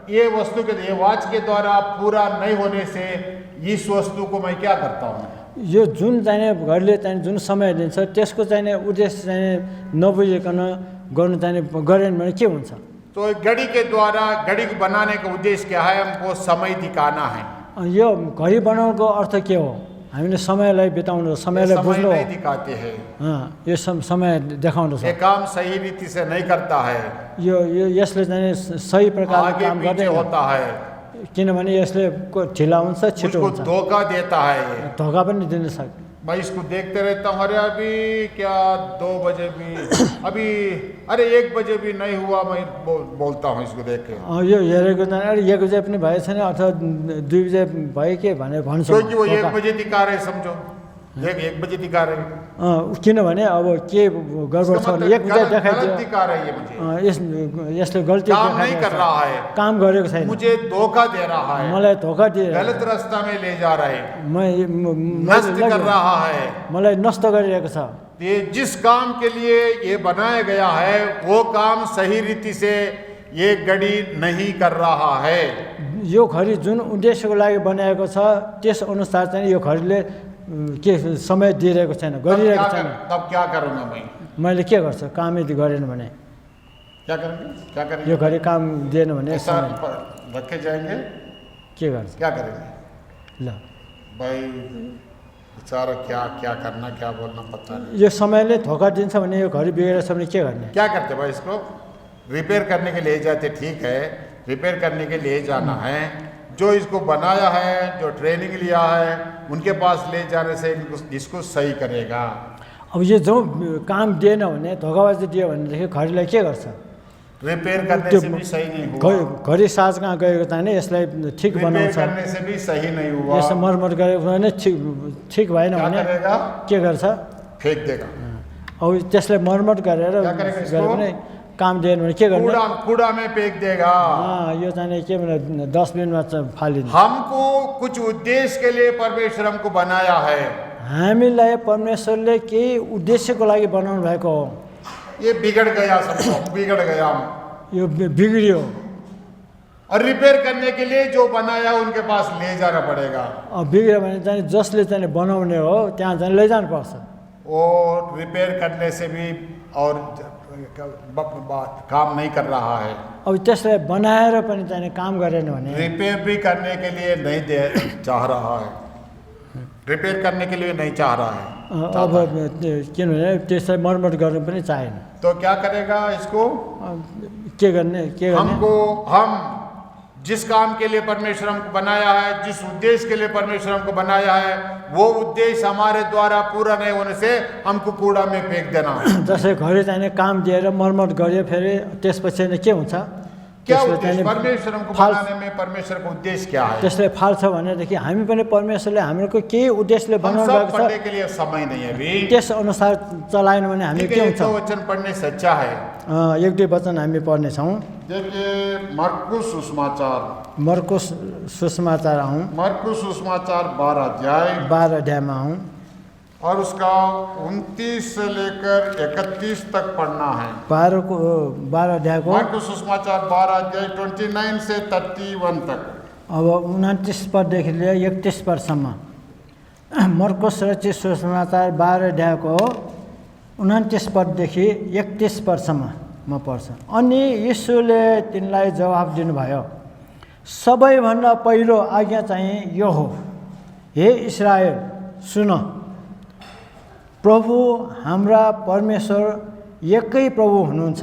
ये वस्तु के, ये वॉच के द्वारा पूरा नहीं होने से इस वस्तु को मैं क्या करता हूँ? यो जुन चाहिँ घडीले चाहिँ जुन समय दिन्छ त्यसको चाहिँ उद्देश्य चाहिँ नबुझिकन गर्नु चाहिँ गरेन भने के हुन्छ? तो घड़ी के द्वारा, घड़ी को बनाने का उद्देश्य क्या है? हमको समय दिखाना है। यो घडी बनाउनुको अर्थ के हो? हामीले समयलाई बिताउनु, समयलाई बुझ्नु हो। नहीं दिखाते हैं। यो समय देखाउनु छ। ये काम सही रीति से नहीं करता है, यो यसले चाहिँ सही प्रकारले आगे काम पीछे गर्दैन, होता है, किनभने यसले ढिला हुन्छ, छिटो उसको हुन्छ, धोखा देता है। ये धोका पनि दिन सक्छ। मैं इसको देखते रहता हूँ, अरे अभी क्या 2 बजे भी, अभी अरे 1 बजे भी नहीं हुआ, मैं बोलता हूँ इसको देख के। यो हेरेको चाहिँ अरे 1 बजे पनि भएछ छैन अथवा 2 बजे भयो के भनेर भन्छ। क्योंकि वो 1 बजे दिखा रहे, समझो 1 बजे दिखा रहे, किनभने अब के गडबड छ भने 1 बजे देखाइदियो, गलत दिखा रही है मुझे, यसले गल्ती काम नहीं कर रहा है, काम गरेको छैन, मुझे धोखा दे रहा है, मलाई धोका दिए, गलत रास्ता में ले जा रहे, मैं नष्ट कर रहा है। मलाई नष्ट गरिरहेको छ। ये जिस काम के लिए ये बनाया गया है वो काम सही रीति से ये घड़ी नहीं कर रहा है। यो घडी जुन उद्देश्यको लागि बनाएको छ त्यस अनुसार चाहिँ यो घडीले के समय दिइरहेको छैन, गरिरहेको छैन। तब क्या करूँगा मैं? मैले के गर्छु? कामै गरेन भने, क्या करेंगे? क्या करेंगे? यो घरि काम दिएन भने ऐसा समय रखे जाएंगे? के गर्छ? क्या करेंगे ल भाई? बेचारा क्या क्या करना, क्या बोलना पता नहीं। यो समयले धोका दिन्छ भने यो घरि बिग्रेछ भने के गर्ने? क्या करते भाई? इसको रिपेयर करने के लिए जाते, ठीक है, रिपेयर करने के लिए जाना है। जो इसको बनाया है, जो ट्रेनिंग लिया है, उनके पास ले जाने से इसको सही करेगा। अब यो जो काम दिएन भने, धोकाबाजी दियो भनेदेखि घरिलाई के गर्छ? रिपेयर करने से भी सही नहीं हुआ, घरि साज कहाँ गएको चाहिँ यसलाई ठिक रिपेयर बनाउँछ, करने से भी सही नहीं हुआ, यसो मर्मत गरेको भने ठिक भएन क्या भने करेगा? के गर्छ? फेंक देगा। अब त्यसलाई मर्मत गरेर क्या करेगा इसको? गरे भने काम दिएन भने के गर्ने? कूड़ा में फेंक देगा। यो चाहिँ के भने डस्टबिनमा फालिदिन्छ। हमको कुछ उद्देश्य के लिए परमेश्वर हमको बनाया है। हामीलाई परमेश्वरले केही उद्देश्यको लागि बनाउनु भएको हो। ये बिगड़ गया, सब बिगड़ गया, यो बिग्रियो, और रिपेयर करने के लिए जो बनाया उनके पास ले जाना पड़ेगा। अब बिग्रियो भने चाहिँ जसले चाहिँ बनाउने हो त्यहाँ चाहिँ लैजानु पर्छ। और रिपेयर करने से भी और काम नहीं कर रहा है, अब त्यसलाई बनाएर पनि चाहिँ काम गरेन भने, रिपेयर भी करने के लिए नहीं चाह रहा है, रिपेयर करने के लिए नहीं चाह रहा है, अब किनभने त्यसलाई मर्मत गर्नु पनि चाहेन। तो क्या करेगा इसको? के गर्ने? हम जिस काम के लिए परमेश्वर हमको बनाया है, जिस उद्देश्य के लिए परमेश्वर हमको बनाया है, वो उद्देश्य हमारे द्वारा पूरा नहीं होने से हमको कूड़ा में फेंक देना। जसले घरि चाहिँ काम दिएर मर्मत गर्यो फेरि त्यसपछि नै के हुन्छ? क्या उद्देश्य? परमेश्वर हमको बनाने में परमेश्वर का उद्देश्य क्या है? त्यसले फाल्छ भनेदेखि हामी पनि परमेश्वरले हाम्रो केही उद्देश्यले हम बनाउनु सब भएको छ, पढ़ने के लिए समय नहीं है अभी। त्यस अनुसार चलाएन भने हामी के हुन्छ? तो वचन पढ़ने सच्चा है। एक दुई वचन हामी पढ्नेछौँ। देखिए मरकुस सुसमाचार, मरकुस सुसमाचार आउँ, मरकुस सुसमाचार 12 अध्याय 12 अध्यायमा आउँ और उसका 29 से लेकर 31 तक पढ़ना है। 12 अध्यायको मरकुस सुसमाचार 12 अध्याय 29 से 31 तक। अब 29 पददेखि लिएर 31 पदसम्म। मरकुस रचित सुसमाचार 12 अध्यायको 29 पददेखि 31 पदसम्म म पढ्छु। अनि यीशुले तिनलाई जवाफ दिनुभयो, सबैभन्दा पहिलो आज्ञा चाहिँ यो हो, हे इस्राएल सुन, प्रभु हाम्रा परमेश्वर एकै प्रभु हुनुहुन्छ,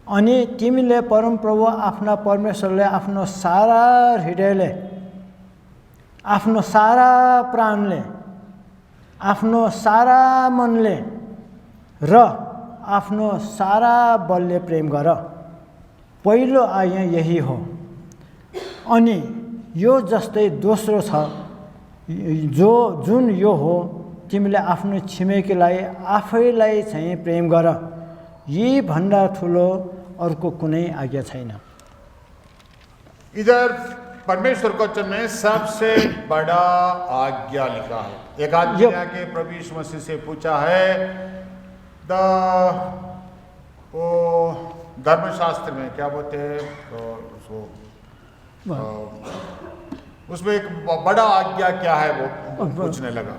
अनि तिमीले परमप्रभु आफ्ना परमेश्वरले आफ्नो सारा हृदयले, आफ्नो सारा प्राणले, आफ्नो सारा मनले र आफ्नो सारा बलले प्रेम गर। पहिलो आज्ञा यही हो। अनि यो जस्तै दोस्रो छ, जुन यो हो, तिमीले आफ्नो छिमेकीलाई आफैलाई चाहिँ प्रेम गर। यी भन्दा ठुलो अर्को कुनै आज्ञा छैन। इधर परमेश्वर के वचन में सबसे बड़ा आज्ञा लिखा है। एक आदमी ने आके प्रभु यीशु मसीह से पूछा है, वो धर्मशास्त्र में क्या बोलते हैं उसको, उसमें एक बड़ा आज्ञा क्या है वो पूछने लगा।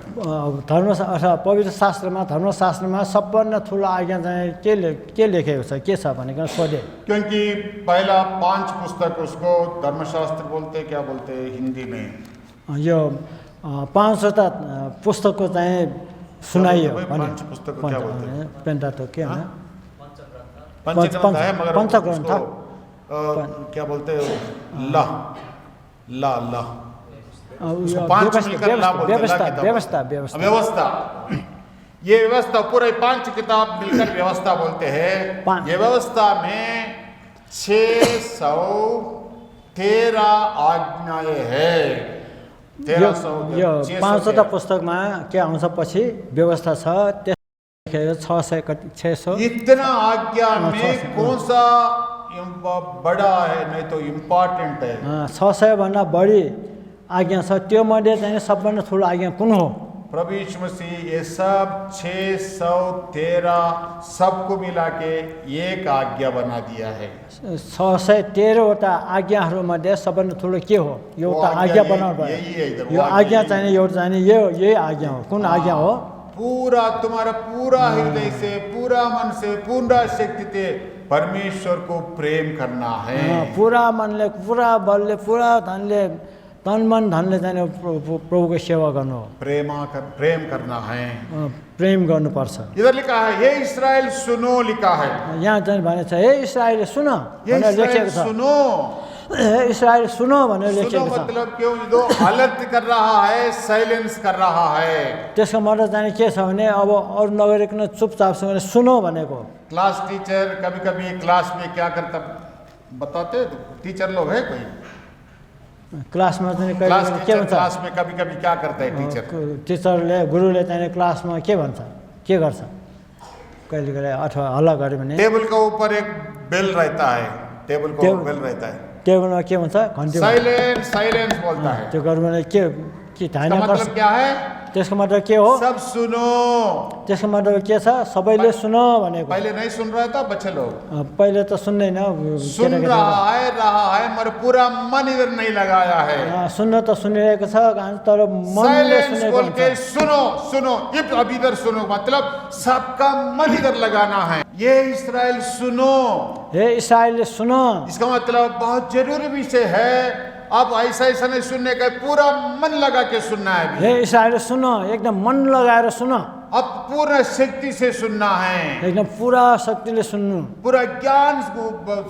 पवित्र शास्त्रमा, धर्मशास्त्रमा सबभन्दा ठुलो आज्ञा चाहिँ के लेखेको छ, के छ भनेर सोधे। क्योंकि पहला 5 पुस्तक उसको धर्मशास्त्र बोलते, क्या बोलते हिंदी में, यो 5वटा पुस्तकको चाहिँ सुनाइयो। पुस्तक क्या बोलते हैं? पेन्टाटोक के हैन, पंचग्रंथ है, मगर पंचग्रंथ क्या बोलते हैं, ला ला ला व्यवस्था। ये व्यवस्था पूरे 5 किताब मिलकर व्यवस्था बोलते हैं। ये व्यवस्था में 613 आज्ञाएं है। 500 पुस्तकमा के आउँछ पछि व्यवस्था छ, त्यस 600 इतना आज्ञा में कौन सा बड़ा है, नहीं तो इम्पोर्टेंट है। 600 भन्दा बढी आज्ञा छ, त्यो मध्ये चाहिँ सबभन्दा ठुलो आज्ञा कुन हो? प्रभु यीशु मसीह ये सब 613 सबको मिला के एक आज्ञा बना दिया है। 613वटा आज्ञाहरूमध्ये सबभन्दा ठुलो के हो? एउटा वो आज्ञा आज्ञा बनाउनु यही है इधर, भयो। वो यो आज्ञा आज्ञा यही चाहिने एउटा चाहिने यही आज्ञा हो। कुन आज्ञा हो? पूरा तुम्हारा पूरा हृदय से, पूरा मन से, पूरा शक्ति से परमेश्वर को प्रेम करना है। पुरा मनले, पुरा बलले, पुरा धनले, तन मन धनले चाहिँ प्रभुको सेवा गर्नु हो। प्रेम करना है। प्रेम गर्नुपर्छ। इधर लिखा है हे इस्राएल सुनो, लिखा है यहाँ चाहिँ भनेको छ हे इस्राएल सुन ये भनेर इस्राएल लेखेको छ। सुनो। हे इस्राएल सुनो भनेर सुनो लेखेको छ। मतलब क्यों? जो अलर्ट कर रहा है, साइलेंस कर रहा है। त्यसको मतलब चाहिँ के छ भने अब अरू नगरिकन चुपचापसँग सुनो भनेको। क्लास टीचर कभी कभी क्लास में क्या करता बताते? टीचर लोग है कोई क्लासमा चाहिँ कहिले क्लास कहिले के टीचर भन्छ? क्लास में कभी कभी क्या करता है टीचर? टिचरले, गुरुले चाहिँ क्लासमा के भन्छ, के गर्छ? कहिले कहिले अथवा हल्ला गऱ्यो भने टेबल के ऊपर एक बेल रहता है, टेबल को बेल रहता है, टेबलमा के भन्छ? घन्टी भन्छ। साइलेंस साइलेंस बोलता है। त्यो गर्यो भने के धाइन इसका मतलब क्या है? त्यसको मतलब के हो? सब सुनो। त्यसको मतलब के छ? सबैले सुनो भनेको। पहले नहीं सुन रहा था बच्चे लोग, पहिले त सुन्दैन, सुन रहा है मगर पूरा मन इधर नहीं लगाया है। सुन्न त सुनिरहेको छ तर मनले साइलेंस सुनेको बोल के हुन्छ। सुनो सुनो, अब इधर सुनो मतलब सबका मन इधर लगाना है। ये इस्राएल सुनो, हे इस्राएलले सुन, इसका मतलब बहुत जरूरी विषय है। अब ऐसा ऐसा नहीं सुनने का, पूरा मन लगा के सुनना है अभी। हे इस्राएलले सुन, एकदम मन लगाएर सुन, अब पूर्ण शक्ति से सुनना है, एकदम पुरा शक्तिले सुन्नु, पूरा ज्ञान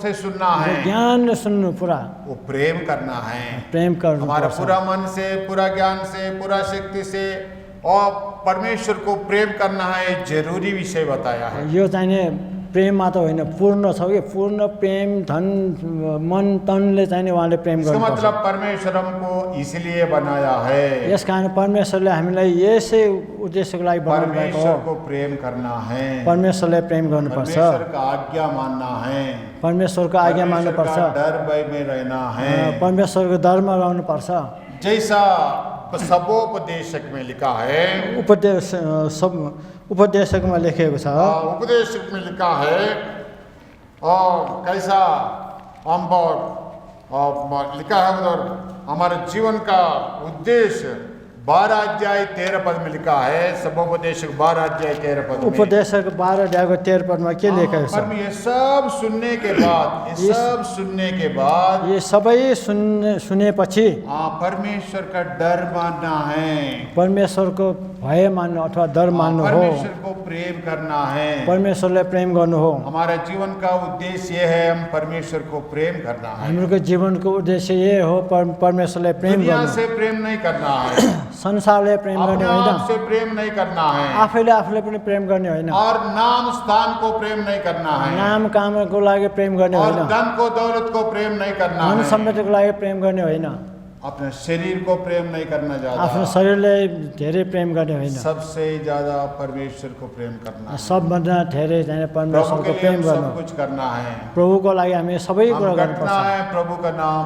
से सुनना है, ज्ञानले सुन्नु, पुरा वो प्रेम करना है। प्रेम गर्नु हमारा पर्छ। पूरा मन से, पूरा ज्ञान से, पूरा शक्ति से और परमेश्वर को प्रेम करना है, जरूरी विषय बताया है। यो चाहिने प्रेम मात्र होइन, पूर्ण छ कि पूर्ण प्रेम, धन मन तनले चाहिने उहाँले प्रेम इसका गर्नुपर्छ। मतलब परमेश्वर हमको इसलिए बनाया है, यस कारण परमेश्वरले हामीलाई यसै उद्देश्यको लागि बनाउनु भएको हो। परमेश्वर को प्रेम करना है, परमेश्वरलाई प्रेम गर्नुपर्छ, परमेश्वर का आज्ञा मानना है, परमेश्वरको आज्ञा परमेश्वर मान्नुपर्छ, का डर भय में रहना है। परमेश्वरको डरमा रहनुपर्छ। जैसा सबोपदेशक में लिखा है, उपदेशकमा लेखेको छ, उपदेशक में लिखा है और कैसा हम लिखा है उधर हमारे जीवन का उद्देश्य 12 अध्याय 13 पद में लिखा है। सबोपदेशक 12 अध्याय 13 पद में, उपदेशक 12 अध्यायको 13 पदमा के लेखेको छ? पर ये सब सुनने के बाद, ये सब सुनने के बाद ये सबै सुनेपछि परमेश्वर का डर मानना है, परमेश्वरको भय मान्नु अथवा डर मान्नु हो, परमेश्वर को प्रेम करना है। परमेश्वरलाई प्रेम गर्नु हो। हमारा जीवन का उद्देश्य ये है, हम परमेश्वर को प्रेम करना है। हाम्रो जीवनको उद्देश्य यही हो, परमेश्वरलाई प्रेम दुनिया गर्नु। से प्रेम नहीं करना है, संसारले प्रेम गर्ने अपने होइन, आप से प्रेम नहीं करना है, आफैले आफूले पनि प्रेम गर्ने होइन, और नाम स्थान को प्रेम नहीं करना है, नाम कामको लागि प्रेम गर्ने और होइन, धन को दौलत को प्रेम नहीं करना धन है, सम्पत्तिको लागि प्रेम गर्ने होइन, अपने शरीर को प्रेम नहीं करना आफ्नो ज्यादा, शरीरलाई धेरै प्रेम गर्ने होइन, सबसे ज्यादा परमेश्वर को प्रेम करना है। सबभन्दा धेरै चाहिँ प्रभु परमेश्वरको के लिए प्रेम हम गर्नु। सब कुछ करना है। प्रभुको लागि हामी सबै कुरा हम गर्नुपर्छ। घटना है, प्रभु का नाम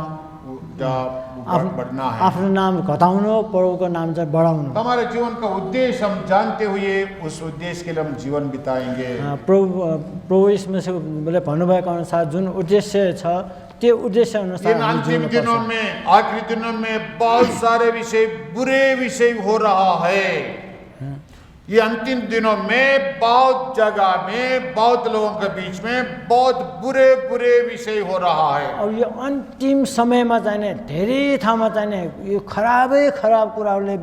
बढ़ना है। आफ्नो नाम घटाउनु, प्रभुको नाम चाहिँ बढाउनु। तो हमारे जीवन का उद्देश्य हम जानते हुए उस उद्देश्य के लिए हम जीवन बिताएंगे। प्रभु इसले भन्नुभएको अनुसार जुन उद्देश्य छ त्यो उद्देश्य अनुसार इन अंतिम दिनों में, आखिरी दिनों में बहुत सारे विषय, बुरे विषय हो रहा है। ये अंतिम दिनों में बहुत जगह में, बहुत लोगों के बीच में बहुत बुरे बुरे विषय हो रहा है। अब यो अन्तिम समयमा चाहिँ धेरै ठाउँमा चाहिँ यो खराबै खराब कुराहरूले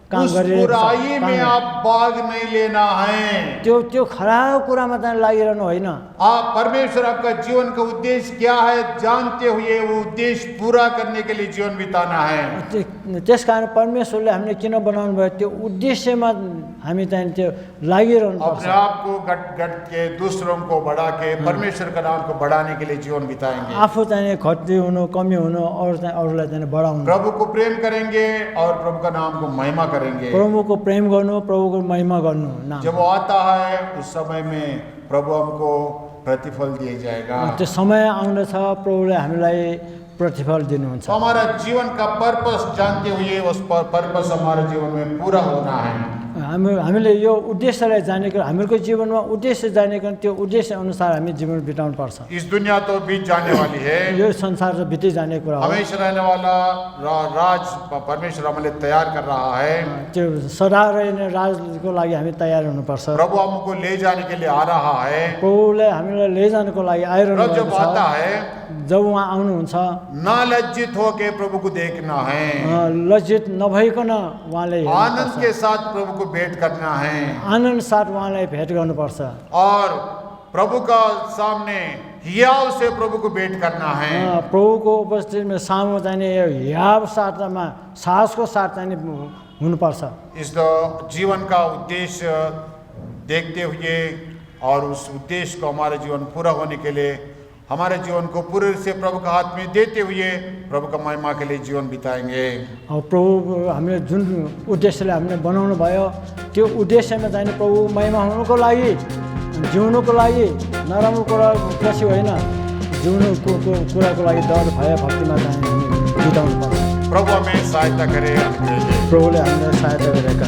काम उस गरिरहेको बुराई में छ। आप भाग नहीं लेना है। त्यो खराब कुरामा चाहिँ लागिरहनु होइन। आप परमेश्वर आपका जीवन का उद्देश्य क्या है जानते हुए वो उद्देश्य पूरा करने के लिए जीवन बिताना है। त्यसकारण परमेश्वरले हामीले किन बनाउनु भयो त्यो उद्देश्यमा हामी चाहिँ त्यो लागिरहनु पर्छ। अपने आप को घट के दूसरों को बढ़ा के परमेश्वर का नाम को बढ़ाने के लिए जीवन बिताएंगे। आफू चाहिँ घट्दै हुनु, कमी हुनु, अरूलाई चाहिँ बढाउनु, प्रभु को प्रेम करेंगे और प्रभु का नाम को महिमा करेंगे। प्रभुको प्रेम गर्नु, प्रभुको महिमा गर्नु। नाम जब वो आता है उस समय में प्रभु हमको प्रतिफल दिया जाएगा। त्यो समय आउँदछ, प्रभुले हामीलाई प्रतिफल दिनुहुन्छ। तो हमारा जीवन का पर्पस जानते हुए उस पर्पस हमारे जीवन में पूरा होना है। हामीले यो उद्देश्यलाई जानेको हाम्रो जीवनमा उद्देश्य जानेको त्यो उद्देश्य अनुसार हामी जीवन बिताउनु पर्छ। इस दुनिया तो बीत जाने वाली है, यो संसार त बिति जाने कुरा हो। हमेशा रहने वाला राज परमेश्वर हमें तैयार कर रहा है। त्यो सदा रहने राजको लागि हामी तयार हुनुपर्छ। प्रभु हमको ले जाने के लिए आ रहा है। प्रभुले हामीलाई लैजानको लागि आइरहनु प्रभु जब भएको आता छ। है, जब उहाँ आउनुहुन्छ ना लज्जित होके प्रभु को देखना है, लज्जित नभइकन उहाँले आनंद के साथ प्रभु को भेंट करना है आनन्द साथ उहाँलाई भेट गर्नुपर्छ। और प्रभु का सामने हियाव से प्रभु को भेंट करना है। प्रभुको उपस्थितिमा सामु जाने यो हियाव साथमा साहसको साथ चाहिँ हुनुपर्छ। इस जीवन का उद्देश्य देखते हुए और उस उद्देश्य को हमारे जीवन पूरा होने के लिए हमारे जीवन को पूरे से प्रभु का हाथ में देते हुए प्रभु का महिमा के लिए जीवन बिताएंगे। प्रभु हामीले जुन उद्देश्यले हामीले बनाउनु भयो त्यो उद्देश्यमा चाहिँ प्रभु महिमा हुनुको लागि जिउनुको लागि नराम्रो कुरा पछि होइन, जिउनुको कुराको लागि डर भय भक्तिमा चाहिँ हामी बिताउनु पर्छ। प्रभु हमें सहायता करे। प्रभुले हामीलाई सहायता गरेका